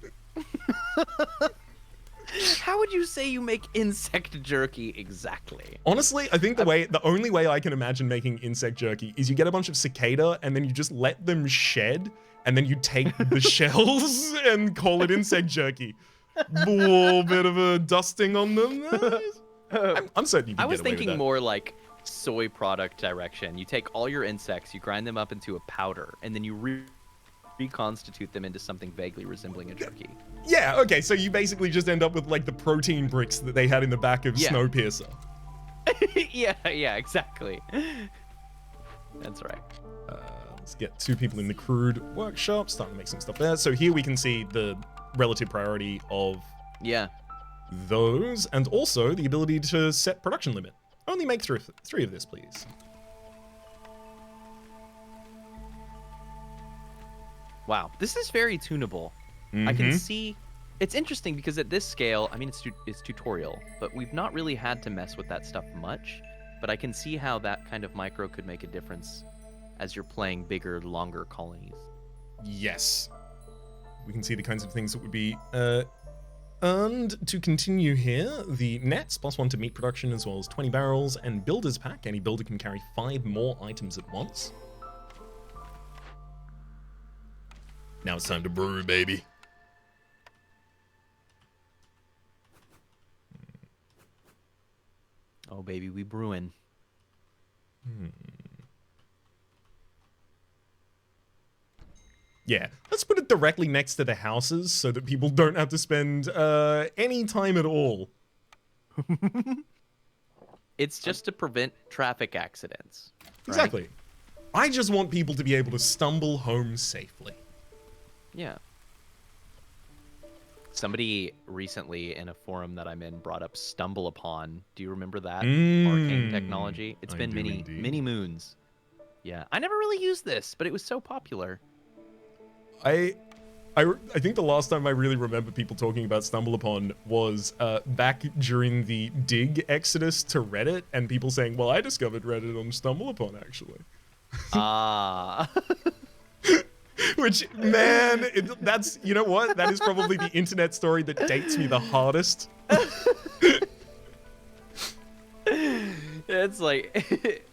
How would you say you make insect jerky exactly? Honestly, I think the only way I can imagine making insect jerky is you get a bunch of cicada and then you just let them shed, and then you take the shells and call it insect jerky. A little bit of a dusting on them. I'm certain you can I was get away with thinking that. more like soy product direction. You take all your insects, you grind them up into a powder, and then you reconstitute them into something vaguely resembling a jerky. Yeah, okay, so you basically just end up with like the protein bricks that they had in the back of Snowpiercer. yeah, exactly. That's right. Let's get 2 people in the crude workshop, starting to make some stuff there. So here we can see the relative priority of those, and also the ability to set production limit. Only make 3 of this, please. Wow, this is very tunable. I can see. It's interesting because at this scale, I mean, it's tutorial, but we've not really had to mess with that stuff much. But I can see how that kind of micro could make a difference as you're playing bigger, longer colonies. Yes. We can see the kinds of things that would be earned to continue here. The nets, +1 to meat production, as well as 20 barrels, and builder's pack. Any builder can carry 5 more items at once. Now it's time to brew, baby. Oh, baby, we brewing. Yeah, let's put it directly next to the houses so that people don't have to spend any time at all. It's just to prevent traffic accidents. Right? Exactly. I just want people to be able to stumble home safely. Yeah. Somebody recently in a forum that I'm in brought up Stumble Upon. Do you remember that arcane technology? It's been many moons. Yeah, I never really used this, but it was so popular. I think the last time I really remember people talking about Stumble Upon was back during the Dig exodus to Reddit, and people saying, well, I discovered Reddit on Stumble Upon, actually. Ah. Which, man, that's, you know what? That is probably the internet story that dates me the hardest. It's like,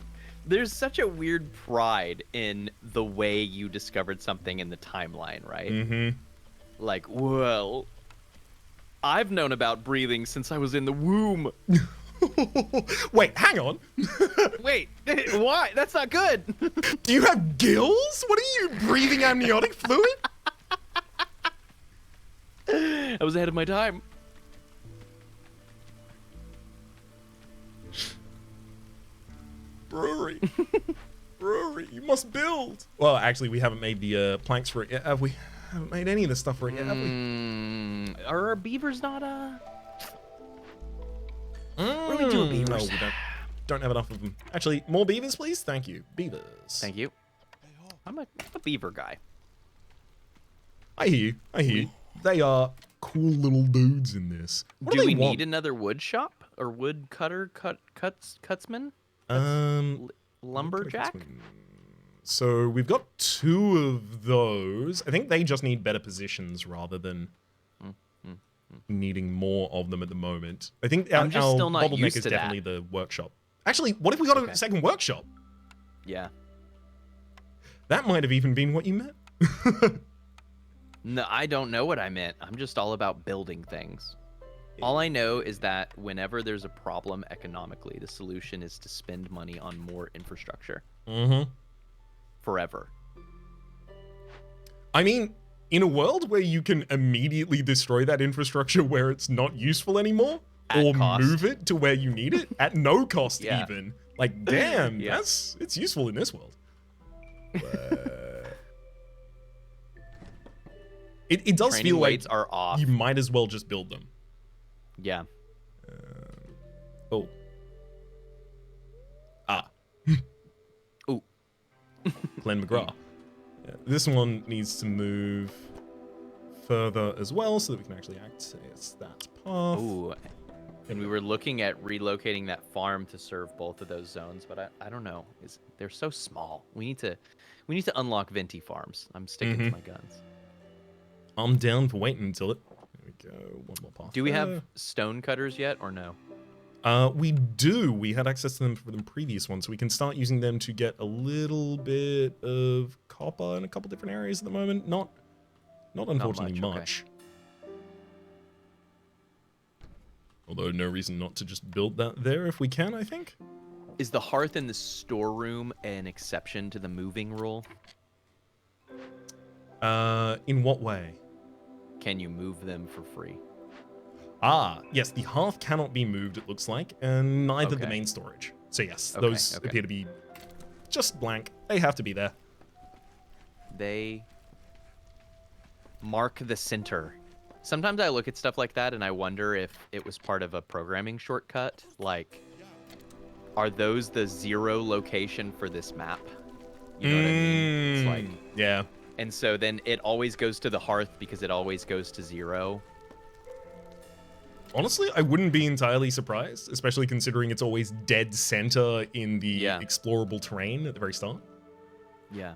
there's such a weird pride in the way you discovered something in the timeline, right? Mm-hmm. Like, well, I've known about breathing since I was in the womb. Wait, hang on. Wait, why? That's not good. Do you have gills? What are you, breathing amniotic fluid? I was ahead of my time. Brewery. Brewery, you must build. Well, actually, we haven't made the planks for it yet, have we? Haven't made any of the stuff for it yet, have we? Are our beavers not, What do we do with beavers? No, we don't have enough of them. Actually, more beavers, please? Thank you. Beavers. Thank you. I'm a beaver guy. I hear you. I hear you. They are cool little dudes in this. What Do we want? need another wood shop or wood cutter cutsman? Lumberjack? So we've got 2 of those. I think they just need better positions rather than needing more of them at the moment. I think our still not bottleneck used is to definitely the workshop. Actually, what if we got a second workshop? Yeah. That might have even been what you meant. No, I don't know what I meant. I'm just all about building things. All I know is that whenever there's a problem economically, the solution is to spend money on more infrastructure. Mm-hmm. Forever. I mean, in a world where you can immediately destroy that infrastructure where it's not useful anymore, or move it to where you need it at no cost even. Like, damn, it's useful in this world. It does Training feel like weights are off. You might as well just build them. Yeah. Oh. Ah. Ooh. Glenn McGrath. Yeah, this one needs to move further as well so that we can actually access that path. Ooh. And we were looking at relocating that farm to serve both of those zones, but I don't know. They're so small. We need to unlock venti farms. I'm sticking to my guns. I'm down for waiting until it. go. One more path. Do we have stone cutters yet, or no? We do. We had access to them for the previous one, so we can start using them to get a little bit of copper in a couple different areas at the moment. Not unfortunately much. Okay. Although no reason not to just build that there if we can, I think. Is the hearth in the storeroom an exception to the moving rule? In what way? Can you move them for free? Ah, yes, the hearth cannot be moved, it looks like, and neither the Okay. main storage. So yes, Okay, those okay. appear to be just blank. They have to be there. They mark the center. Sometimes I look at stuff like that and I wonder if it was part of a programming shortcut. Like, are those the 0 location for this map? You know what I mean? It's like, yeah. and so then it always goes to the hearth because it always goes to 0. Honestly, I wouldn't be entirely surprised, especially considering it's always dead center in the explorable terrain at the very start. Yeah.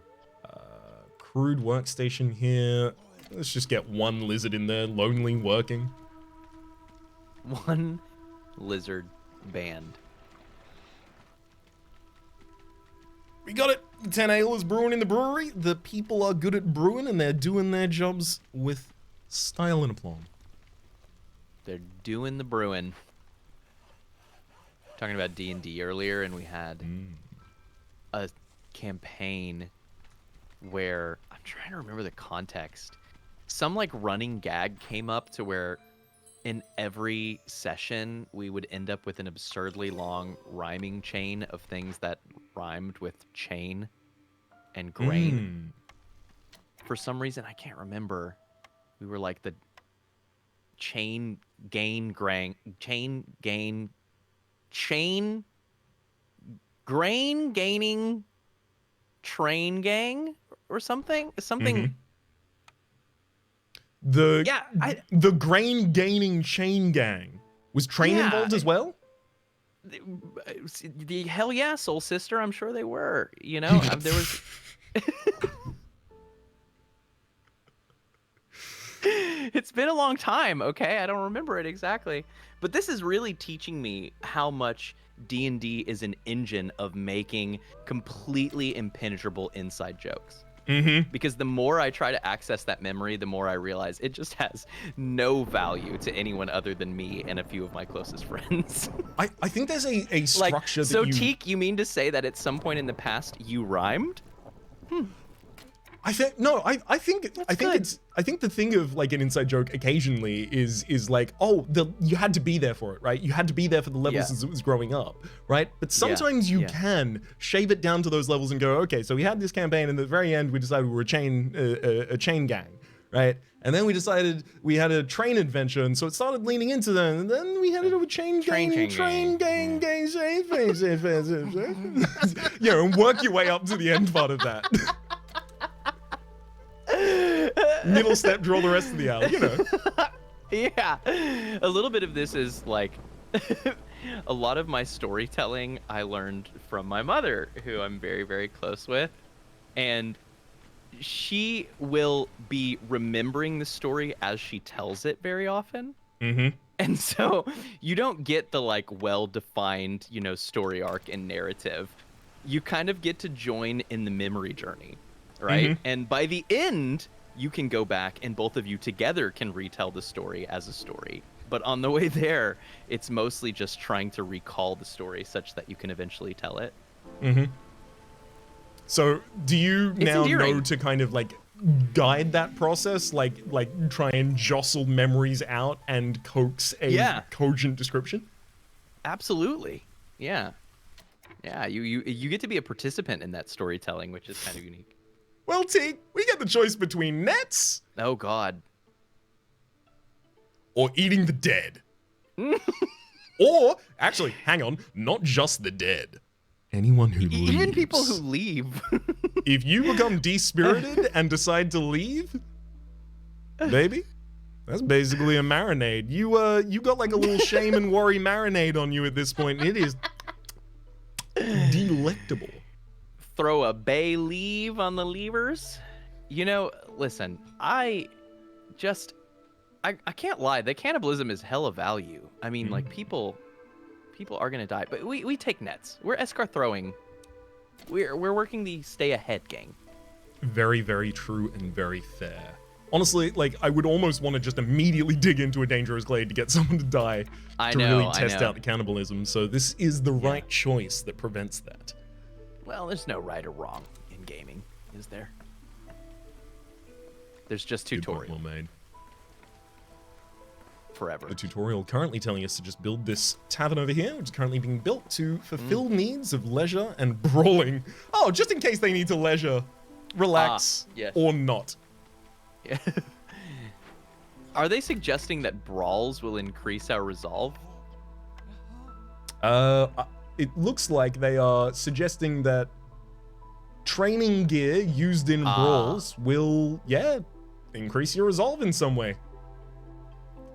Crude workstation here. Let's just get one lizard in there, lonely working. One lizard band. We got it. The 10 ale is brewing in the brewery. The people are good at brewing, and they're doing their jobs with style and aplomb. They're doing the brewing. Talking about D&D earlier, and we had a campaign where I'm trying to remember the context. Some like running gag came up to where in every session we would end up with an absurdly long rhyming chain of things that rhymed with chain and grain. For some reason, I can't remember. We were like the chain grain gaining train gang or something. The grain gaining chain gang. Was train involved as well? The hell yeah, Soul Sister, I'm sure they were. You know, there was It's been a long time, okay? I don't remember it exactly. But this is really teaching me how much D&D is an engine of making completely impenetrable inside jokes. Because the more I try to access that memory, the more I realize it just has no value to anyone other than me and a few of my closest friends. I think there's a structure so that you... Teak, you mean to say that at some point in the past you rhymed? I think the thing of like an inside joke occasionally is like, oh, you had to be there for it, right? You had to be there for the levels as it was growing up, right? But sometimes you can shave it down to those levels and go, okay, so we had this campaign, and at the very end we decided we were a chain gang, right? And then we decided we had a train adventure, and so it started leaning into them, and then we had it over train gang, and work your way up to the end part of that. Middle step, draw the rest of the hour, you know. Yeah. A little bit of this is like a lot of my storytelling I learned from my mother, who I'm very, very close with. And she will be remembering the story as she tells it very often. And so you don't get the like well-defined, you know, story arc and narrative. You kind of get to join in the memory journey, right? And by the end, you can go back and both of you together can retell the story as a story. But on the way there, it's mostly just trying to recall the story such that you can eventually tell it. So do you now endearing. know to kind of like guide that process, like try and jostle memories out and coax a cogent description? Absolutely. Yeah. Yeah, you get to be a participant in that storytelling, which is kind of unique. Well, Teak, we get the choice between nets Oh God. or eating the dead. Or, actually, hang on, not just the dead. Anyone who leaves. Even people who leave. If you become despirited and decide to leave, baby, that's basically a marinade. You got like a little shame and worry marinade on you at this point, and it is delectable. Throw a bay leave on the levers. You know, listen, I just I can't lie. The cannibalism is hella value. I mean, like people are gonna die, but we take nets. We're Escar throwing. We're working the stay ahead game. Very, very true and very fair. Honestly, like, I would almost want to just immediately dig into a dangerous glade to get someone to die to really test out the cannibalism. So this is the right choice that prevents that. Well, there's no right or wrong in gaming, is there? There's just tutorial. Well made. Forever. The tutorial currently telling us to just build this tavern over here, which is currently being built to fulfill needs of leisure and brawling. Oh, just in case they need to leisure, relax, yes. or not. Yeah. Are they suggesting that brawls will increase our resolve? It looks like they are suggesting that training gear used in brawls will, increase your resolve in some way.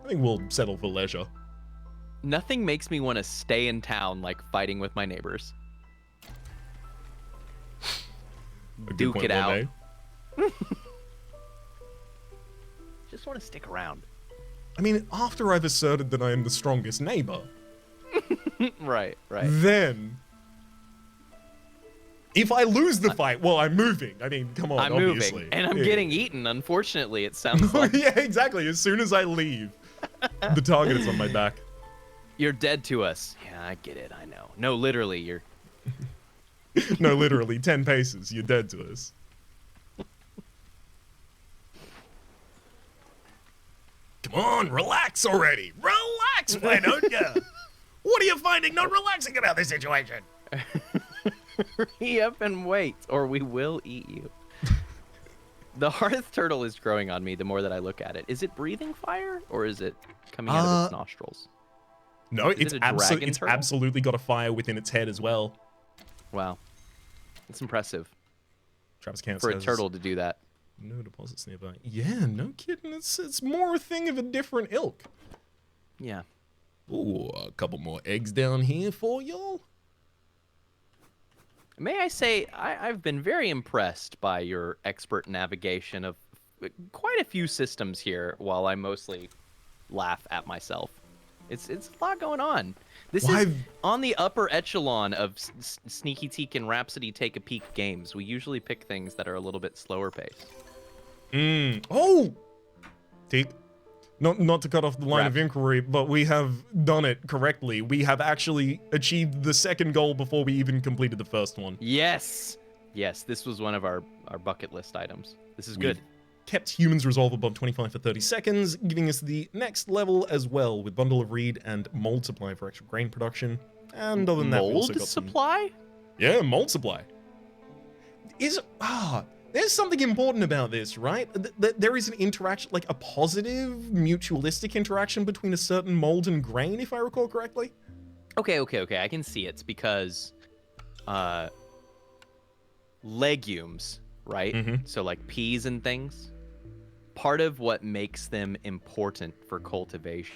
I think we'll settle for leisure. Nothing makes me want to stay in town like fighting with my neighbors. Duke it out. Just want to stick around. I mean, after I've asserted that I am the strongest neighbor. Right. Then, if I lose the fight, well, I'm moving. I mean, come on, obviously. Moving, and I'm getting eaten, unfortunately, it sounds like. Yeah, exactly. As soon as I leave, the target is on my back. You're dead to us. Yeah, I get it, I know. No, literally, you're... No, literally, 10 paces, you're dead to us. Come on, relax already. Relax, why don't ya? What are you finding not relaxing about this situation? Hurry up and wait, or we will eat you. The hearth turtle is growing on me the more that I look at it. Is it breathing fire, or is it coming out of its nostrils? No, it's absolutely got a fire within its head as well. Wow. It's impressive. Travis Camp for a turtle to do that. No deposits nearby. Yeah, no kidding. It's more a thing of a different ilk. Yeah. Ooh, a couple more eggs down here for y'all. May I say, I've been very impressed by your expert navigation of quite a few systems here, while I mostly laugh at myself. It's a lot going on. This is on the upper echelon of Sneaky Teak and Rhapsody Take a Peek games. We usually pick things that are a little bit slower paced. Oh! Teak. Not to cut off the line of inquiry, but we have done it correctly. We have actually achieved the second goal before we even completed the first one. Yes! Yes, this was one of our bucket list items. This is good. Kept humans resolve above 25 for 30 seconds, giving us the next level as well, with Bundle of Reed and Mold Supply for extra grain production. And other than that, we also got supply? Yeah, mold supply. There's something important about this, right? There is an interaction, like a positive, mutualistic interaction between a certain mold and grain, if I recall correctly. Okay. I can see it's because legumes, right? Mm-hmm. So like peas and things. Part of what makes them important for cultivation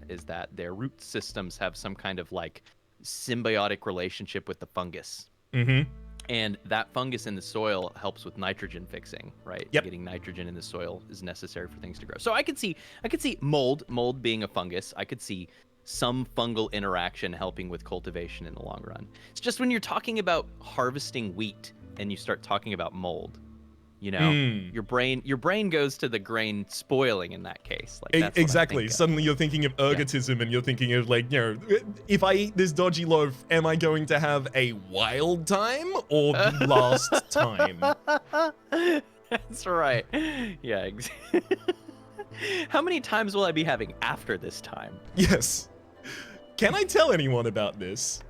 is that their root systems have some kind of like symbiotic relationship with the fungus. Mm-hmm. And that fungus in the soil helps with nitrogen fixing, right? Yep. Getting nitrogen in the soil is necessary for things to grow. So I could see mold being a fungus. I could see some fungal interaction helping with cultivation in the long run. It's just when you're talking about harvesting wheat and you start talking about mold, you know, your brain goes to the grain spoiling in that case. Like that's exactly. Suddenly you're thinking of ergotism and you're thinking of like, you know, if I eat this dodgy loaf, am I going to have a wild time or the last time? That's right. Yeah. How many times will I be having after this time? Yes. Can I tell anyone about this?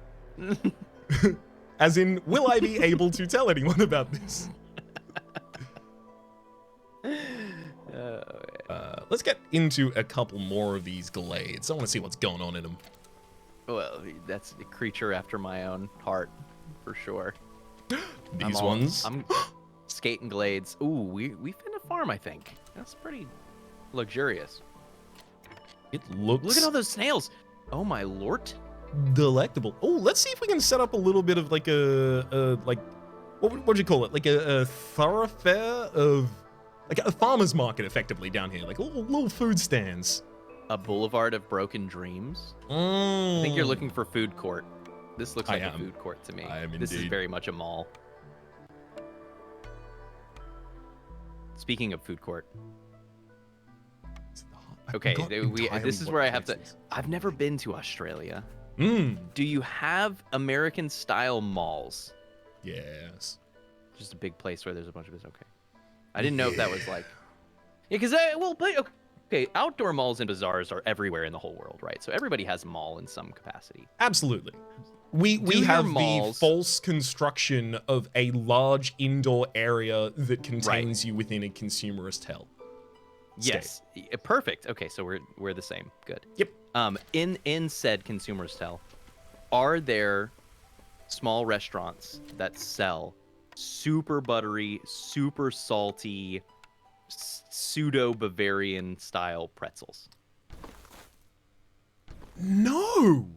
As in, will I be able to tell anyone about this? Let's get into a couple more of these glades. I want to see what's going on in them. Well, that's a creature after my own heart, for sure. These ones? I'm skating glades. Ooh, we found a farm, I think. That's pretty luxurious. It looks... Look at all those snails. Oh, my lord. Delectable. Oh, let's see if we can set up a little bit of like a like, what would you call it? Like a thoroughfare of like a farmer's market, effectively, down here. Like little food stands. A boulevard of broken dreams. Mm. I think you're looking for food court. This looks like I a am. food court to me. I am This is indeed. very much a mall. Speaking of food court. Okay, this is where I have to... I've never been to Australia. Do you have American-style malls? Yes. Just a big place where there's a bunch of... Okay. I didn't know if that was like... Yeah, because okay, outdoor malls and bazaars are everywhere in the whole world, right? So everybody has a mall in some capacity. Absolutely. We have the false construction of a large indoor area that contains you within a consumerist hell. Yes, perfect. Okay, so we're the same. Good. Yep. In said consumerist hell, are there small restaurants that sell super buttery, super salty, pseudo Bavarian style pretzels? No.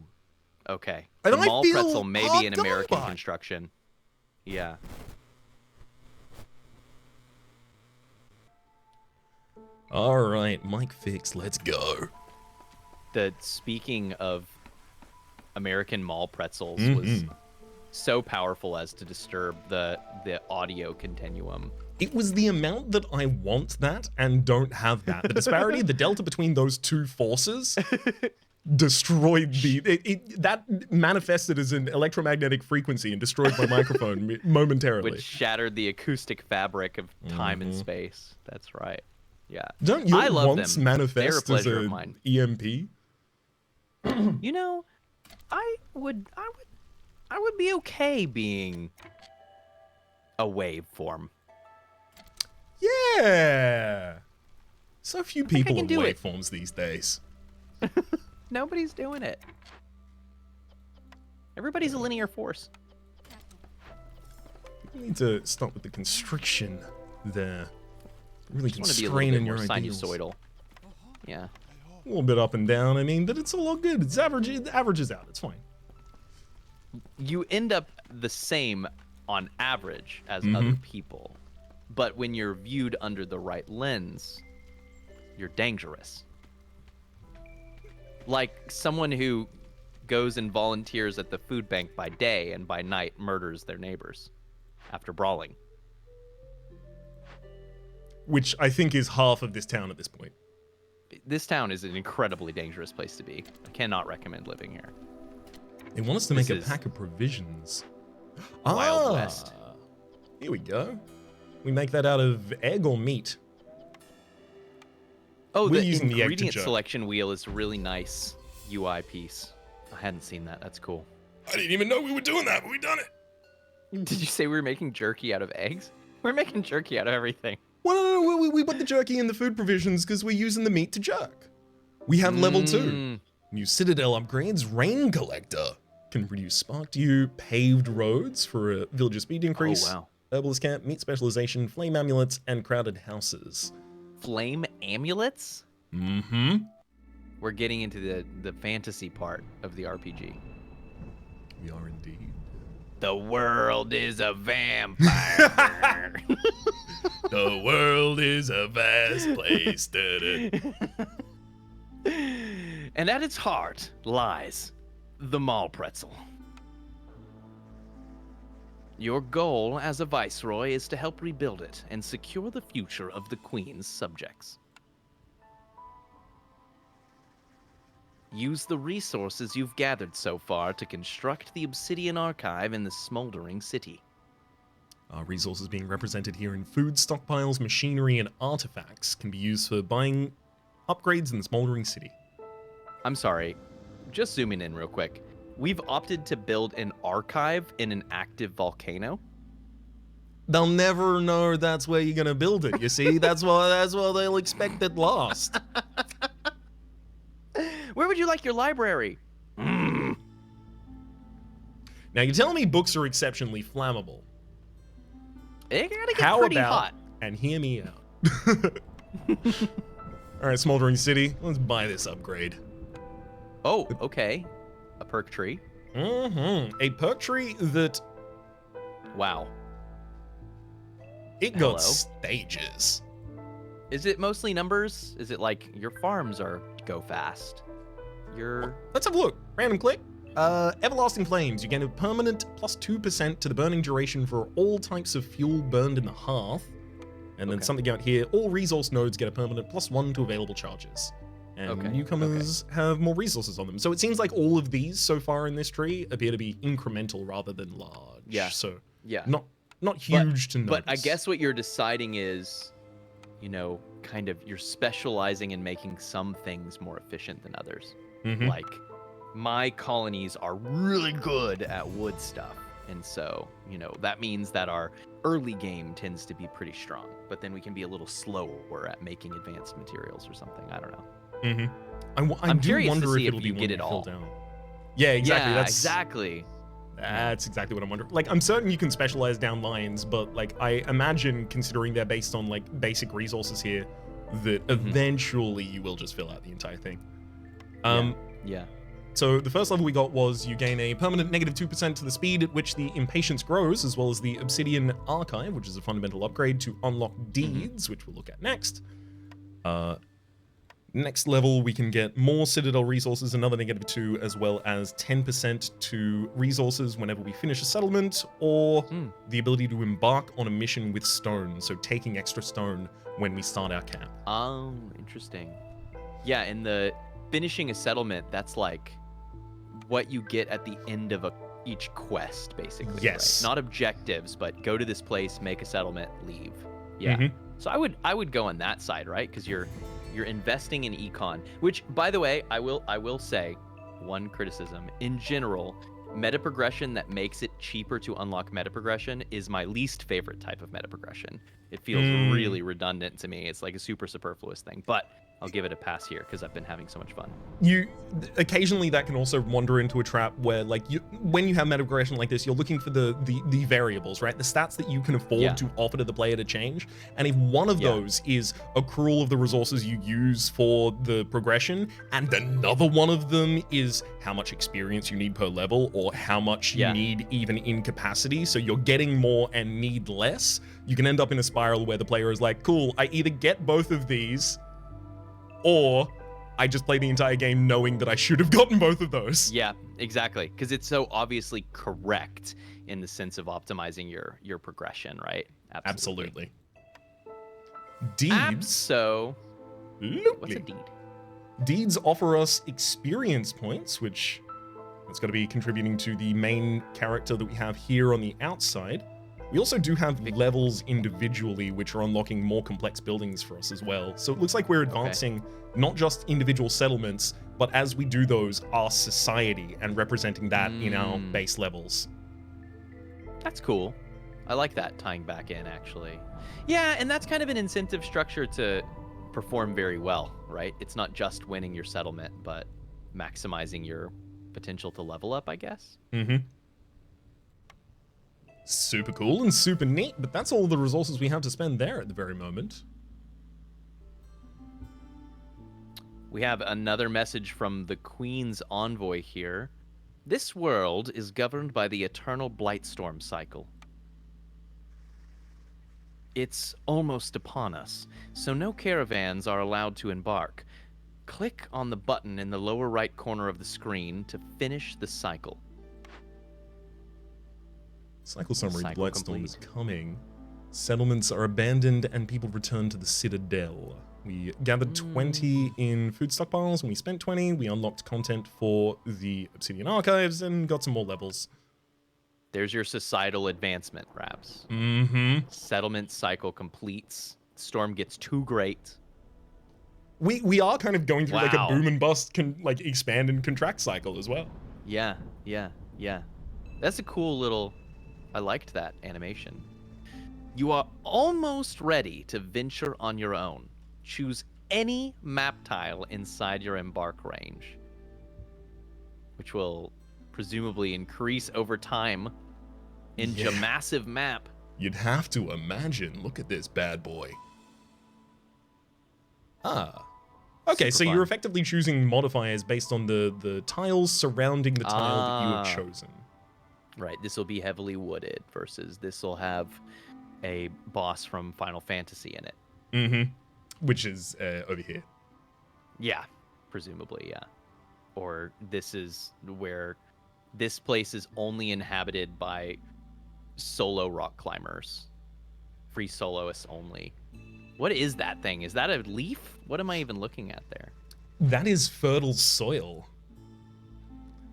Okay. And The I mall feel pretzel may hard be an done American by. construction. Yeah. All right, Mike Fix, let's go. Speaking of American mall pretzels was so powerful as to disturb the audio continuum. It was the amount that I want that and don't have that. The disparity, the delta between those two forces destroyed that manifested as an electromagnetic frequency and destroyed my microphone momentarily. Which shattered the acoustic fabric of time and space. That's right. Yeah. Don't your I love wants them. manifest They're a as pleasure of an mine. EMP? You know, I would be okay being a waveform. Yeah. So few people can are do it. waveforms these days. Nobody's doing it. Everybody's a linear force. You need to stop with the constriction there. Really Just want to be a little constraining bit your more ideals. sinusoidal. Yeah. A little bit up and down, I mean, but it's all good. It averages out. It's fine. You end up the same on average as other people, but when you're viewed under the right lens, you're dangerous. Like someone who goes and volunteers at the food bank by day and by night murders their neighbors after brawling. Which I think is half of this town at this point. This town is an incredibly dangerous place to be. I cannot recommend living here. They want us to make a This is pack of provisions. Wild West. Here we go. We make that out of egg or meat. Oh, We're the using the egg to ingredient jerk. selection wheel is a really nice UI piece. I hadn't seen that. That's cool. I didn't even know we were doing that, but we done it. Did you say we were making jerky out of eggs? We're making jerky out of everything. Well, no, we put the jerky in the food provisions because we're using the meat to jerk. We have level 2. New citadel upgrades, rain collector. Can produce spark dew, paved roads for a villager speed increase. Oh, wow. Herbalist camp, meat specialization, flame amulets, and crowded houses. Flame amulets? Mm-hmm. We're getting into the fantasy part of the RPG. We are indeed. The world is a vampire. The world is a vast place. And at its heart lies the mall pretzel. Your goal as a viceroy is to help rebuild it and secure the future of the Queen's subjects. Use the resources you've gathered so far to construct the Obsidian Archive in the smoldering city. Our resources being represented here in food stockpiles, machinery, and artifacts can be used for buying upgrades in the smoldering city. I'm sorry, just zooming in real quick. We've opted to build an archive in an active volcano. They'll never know that's where you're gonna build it. You see, that's why they'll expect it last. Where would you like your library? Now you're telling me books are exceptionally flammable. It gotta get How pretty about, hot. and hear me out. All right, smoldering city, let's buy this upgrade. Oh, okay. A perk tree. A perk tree that Wow. it Hello? got stages. Is it mostly numbers? Is it like your farms go fast? Let's have a look. Random click. Everlasting Flames. You gain a permanent +2% to the burning duration for all types of fuel burned in the hearth. And then something out here. All resource nodes get a permanent +1 to available charges. And newcomers have more resources on them. So it seems like all of these so far in this tree appear to be incremental rather than large. Yeah. So yeah, not huge to notice. But I guess what you're deciding is, kind of you're specializing in making some things more efficient than others. Like, my colonies are really good at wood stuff. And so, that means that our early game tends to be pretty strong. But then we can be a little slower at making advanced materials or something. I don't know. I'm curious wonder to see if it'll if be you when get we it fill all. down. Yeah, exactly. Yeah, exactly. That's exactly what I'm wondering. Like, I'm certain you can specialize down lines, but like, I imagine, considering they're based on like basic resources here, that eventually you will just fill out the entire thing. Yeah. So the first level we got was you gain a permanent -2% to the speed at which the impatience grows, as well as the obsidian archive, which is a fundamental upgrade to unlock deeds, which we'll look at next. Next level, we can get more citadel resources, another -2, as well as 10% to resources whenever we finish a settlement, or the ability to embark on a mission with stone, so taking extra stone when we start our camp. Oh, interesting. Yeah, and the finishing a settlement, that's like what you get at the end of each quest, basically. Yes. Right? Not objectives, but go to this place, make a settlement, leave. Yeah. So I would go on that side, right? Because you're investing in econ, which, by the way, I will say one criticism. In general, meta progression that makes it cheaper to unlock meta progression is my least favorite type of meta progression. It feels really redundant to me. It's like a super superfluous thing, but I'll give it a pass here because I've been having so much fun. Occasionally that can also wander into a trap where, like, when you have meta progression like this, you're looking for the variables, right? The stats that you can afford to offer to the player to change. And if one of those is accrual of the resources you use for the progression, and another one of them is how much experience you need per level, or how much you need even in capacity, so you're getting more and need less, you can end up in a spiral where the player is like, cool, I either get both of these, or I just play the entire game knowing that I should have gotten both of those. Yeah, exactly. Because it's so obviously correct in the sense of optimizing your progression, right? Absolutely. Deeds. What's a deed? Deeds offer us experience points, which is going to be contributing to the main character that we have here on the outside. We also do have levels individually, which are unlocking more complex buildings for us as well. So it looks like we're advancing not just individual settlements, but as we do those, our society, and representing that in our base levels. That's cool. I like that, tying back in, actually. Yeah, and that's kind of an incentive structure to perform very well, right? It's not just winning your settlement, but maximizing your potential to level up, I guess. Super cool and super neat, but that's all the resources we have to spend there at the very moment. We have another message from the Queen's envoy here. This world is governed by the eternal Blightstorm cycle. It's almost upon us, so no caravans are allowed to embark. Click on the button in the lower right corner of the screen to finish the cycle. Cycle summary, the Blightstorm is coming. Settlements are abandoned and people return to the citadel. We gathered 20 in food stockpiles and we spent 20. We unlocked content for the obsidian archives and got some more levels. There's your societal advancement, Rhaps. Settlement cycle completes. Storm gets too great. We are kind of going through like a boom and bust, like expand and contract cycle as well. Yeah. That's a cool little... I liked that animation. You are almost ready to venture on your own. Choose any map tile inside your embark range, which will presumably increase over time into a massive map. You'd have to imagine. Look at this bad boy. Okay, so you're effectively choosing modifiers based on the tiles surrounding the tile that you have chosen. Right, this will be heavily wooded versus this will have a boss from Final Fantasy in it. which is over here. Yeah, presumably, yeah. Or this is where this place is only inhabited by solo rock climbers. Free soloists only. What is that thing? Is that a leaf? What am I even looking at there? That is fertile soil.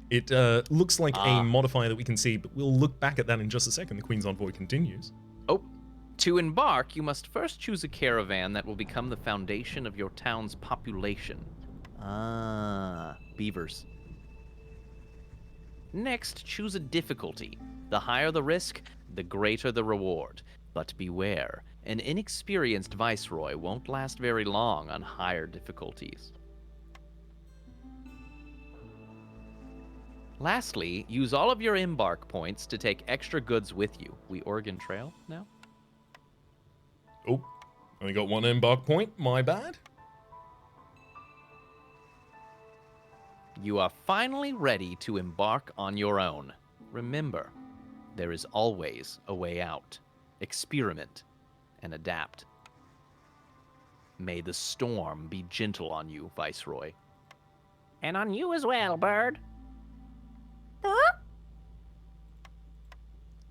It looks like a modifier that we can see, but we'll look back at that in just a second. The Queen's Envoy continues. Oh, to embark, you must first choose a caravan that will become the foundation of your town's population. Ah, beavers. Next, choose a difficulty. The higher the risk, the greater the reward. But beware, an inexperienced viceroy won't last very long on higher difficulties. Lastly, use all of your embark points to take extra goods with you. We Oregon Trail now? Oh, only got one embark point. My bad. You are finally ready to embark on your own. Remember, there is always a way out. Experiment and adapt. May the storm be gentle on you, Viceroy. And on you as well, bird.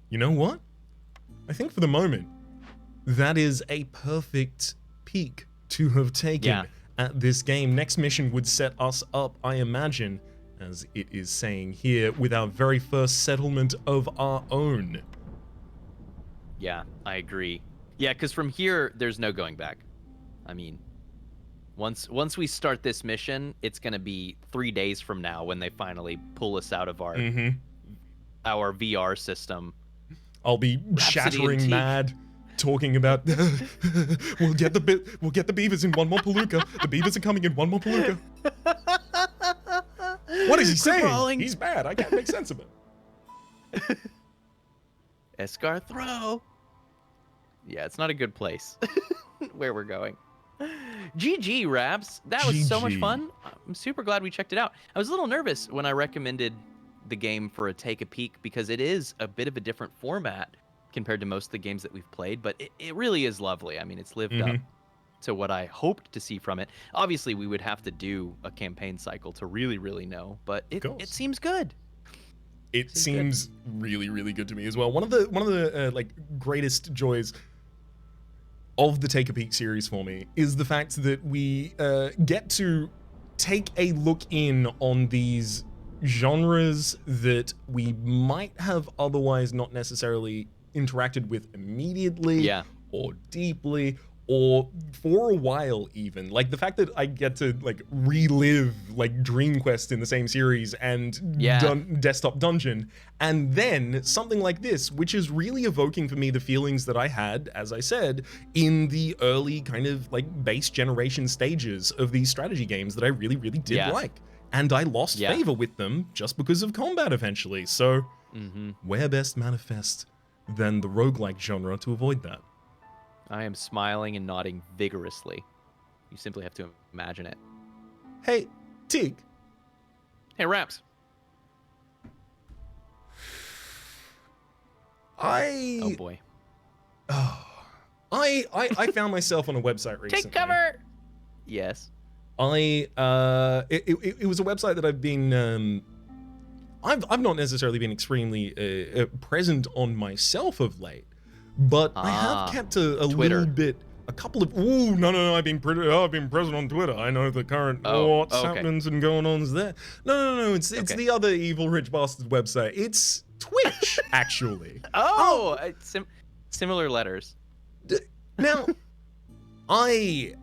You know what? I think for the moment, that is a perfect peak to have taken at this game. Next mission would set us up, I imagine, as it is saying here, with our very first settlement of our own. Yeah, I agree. Yeah, because from here, there's no going back. I mean, once we start this mission, it's going to be 3 days from now when they finally pull us out of our VR system. I'll be shattering mad, talking about we'll get the beavers in one more palooka. The beavers are coming in one more palooka. What is he saying? Crawling. He's mad. I can't make sense of it. Escar throw. Yeah, it's not a good place where we're going. GG, Rhaps. That was so much fun. I'm super glad we checked it out. I was a little nervous when I recommended the game for a take a peek because it is a bit of a different format compared to most of the games that we've played, but it really is lovely. I mean, it's lived up to what I hoped to see from it. Obviously, we would have to do a campaign cycle to really, really know, but it seems good. It seems really, really good to me as well. One of the like greatest joys of the Take a Peek series for me is the fact that we get to take a look in on these genres that we might have otherwise not necessarily interacted with immediately or deeply or for a while even. Like the fact that I get to like relive like Dream Quest in the same series and Desktop Dungeon, and then something like this, which is really evoking for me the feelings that I had, as I said, in the early kind of like base generation stages of these strategy games that I really, really did like. And I lost favor with them just because of combat eventually. So where best manifest than the roguelike genre to avoid that? I am smiling and nodding vigorously. You simply have to imagine it. Hey, Teak. Hey, Rhaps. Oh boy. I found myself on a website recently. Take cover. Yes. It was a website that I've been I've not necessarily been extremely present on myself of late, but I have kept a little bit, a couple of no, I've been present on Twitter. I know the current what's happenings and going on there. No, it's the other evil rich bastard website. It's Twitch actually. Similar letters. Now, I'm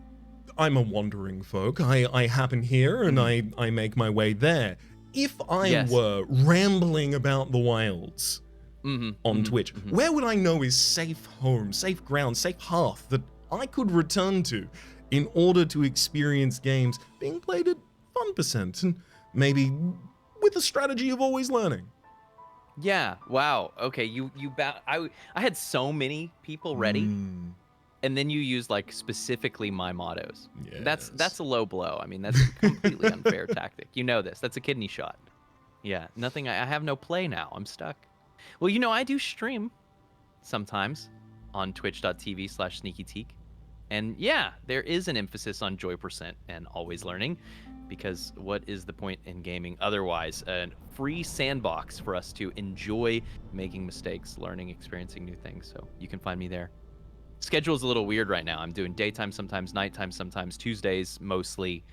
a wandering folk. I happen here and I make my way there. If I were rambling about the wilds on Twitch, where would I know is safe home, safe ground, safe hearth that I could return to in order to experience games being played at fun percent and maybe with a strategy of always learning? Yeah. Wow. Okay. I had so many people ready. And then you use like specifically my mottos. Yes. That's a low blow. I mean, that's a completely unfair tactic. You know this. That's a kidney shot. Yeah, nothing. I have no play now. I'm stuck. Well, I do stream sometimes on twitch.tv/sneakyteak. And yeah, there is an emphasis on joy percent and always learning, because what is the point in gaming otherwise? A free sandbox for us to enjoy making mistakes, learning, experiencing new things. So you can find me there. Schedule's a little weird right now. I'm doing daytime sometimes, nighttime sometimes, Tuesdays mostly.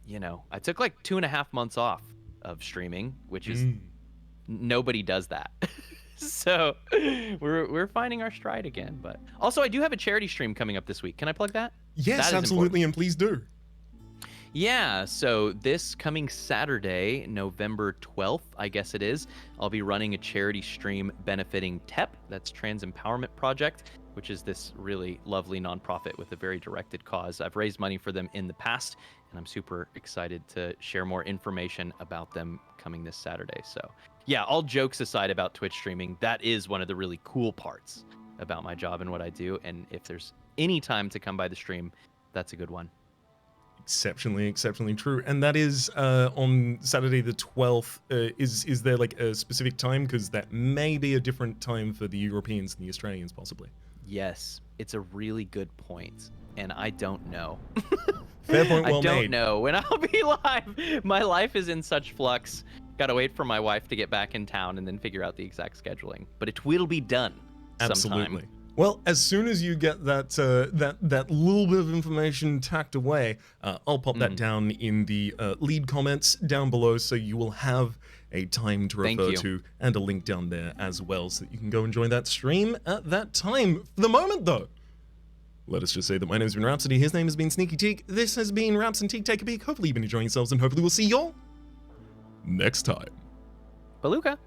You know, I took like 2.5 months off of streaming, which is nobody does that. So we're finding our stride again. But also, I do have a charity stream coming up this week. Can I plug that? Yes, That is absolutely, important. and please do. Yeah, so this coming Saturday, November 12th, I guess it is, I'll be running a charity stream benefiting TEP, that's Trans Empowerment Project, which is this really lovely nonprofit with a very directed cause. I've raised money for them in the past, and I'm super excited to share more information about them coming this Saturday. So yeah, all jokes aside about Twitch streaming, that is one of the really cool parts about my job and what I do. And if there's any time to come by the stream, that's a good one. Exceptionally true. And that is on Saturday the 12th. Is there like a specific time? Because that may be a different time for the Europeans and the Australians, possibly. Yes, it's a really good point, and I don't know. Fair point, well I don't made. know when I'll be live. My life is in such flux. Gotta wait for my wife to get back in town and then figure out the exact scheduling. But it will be done Absolutely. sometime. Well, as soon as you get that that little bit of information tacked away, I'll pop that down in the lead comments down below, so you will have a time to Thank refer you. to and a link down there as well, so that you can go and join that stream at that time. For the moment, though, let us just say that my name's been Rhapsody, his name has been Sneaky Teak, this has been Rhaps and Teak Take a Peek. Hopefully you've been enjoying yourselves, and hopefully we'll see y'all next time. Beluga.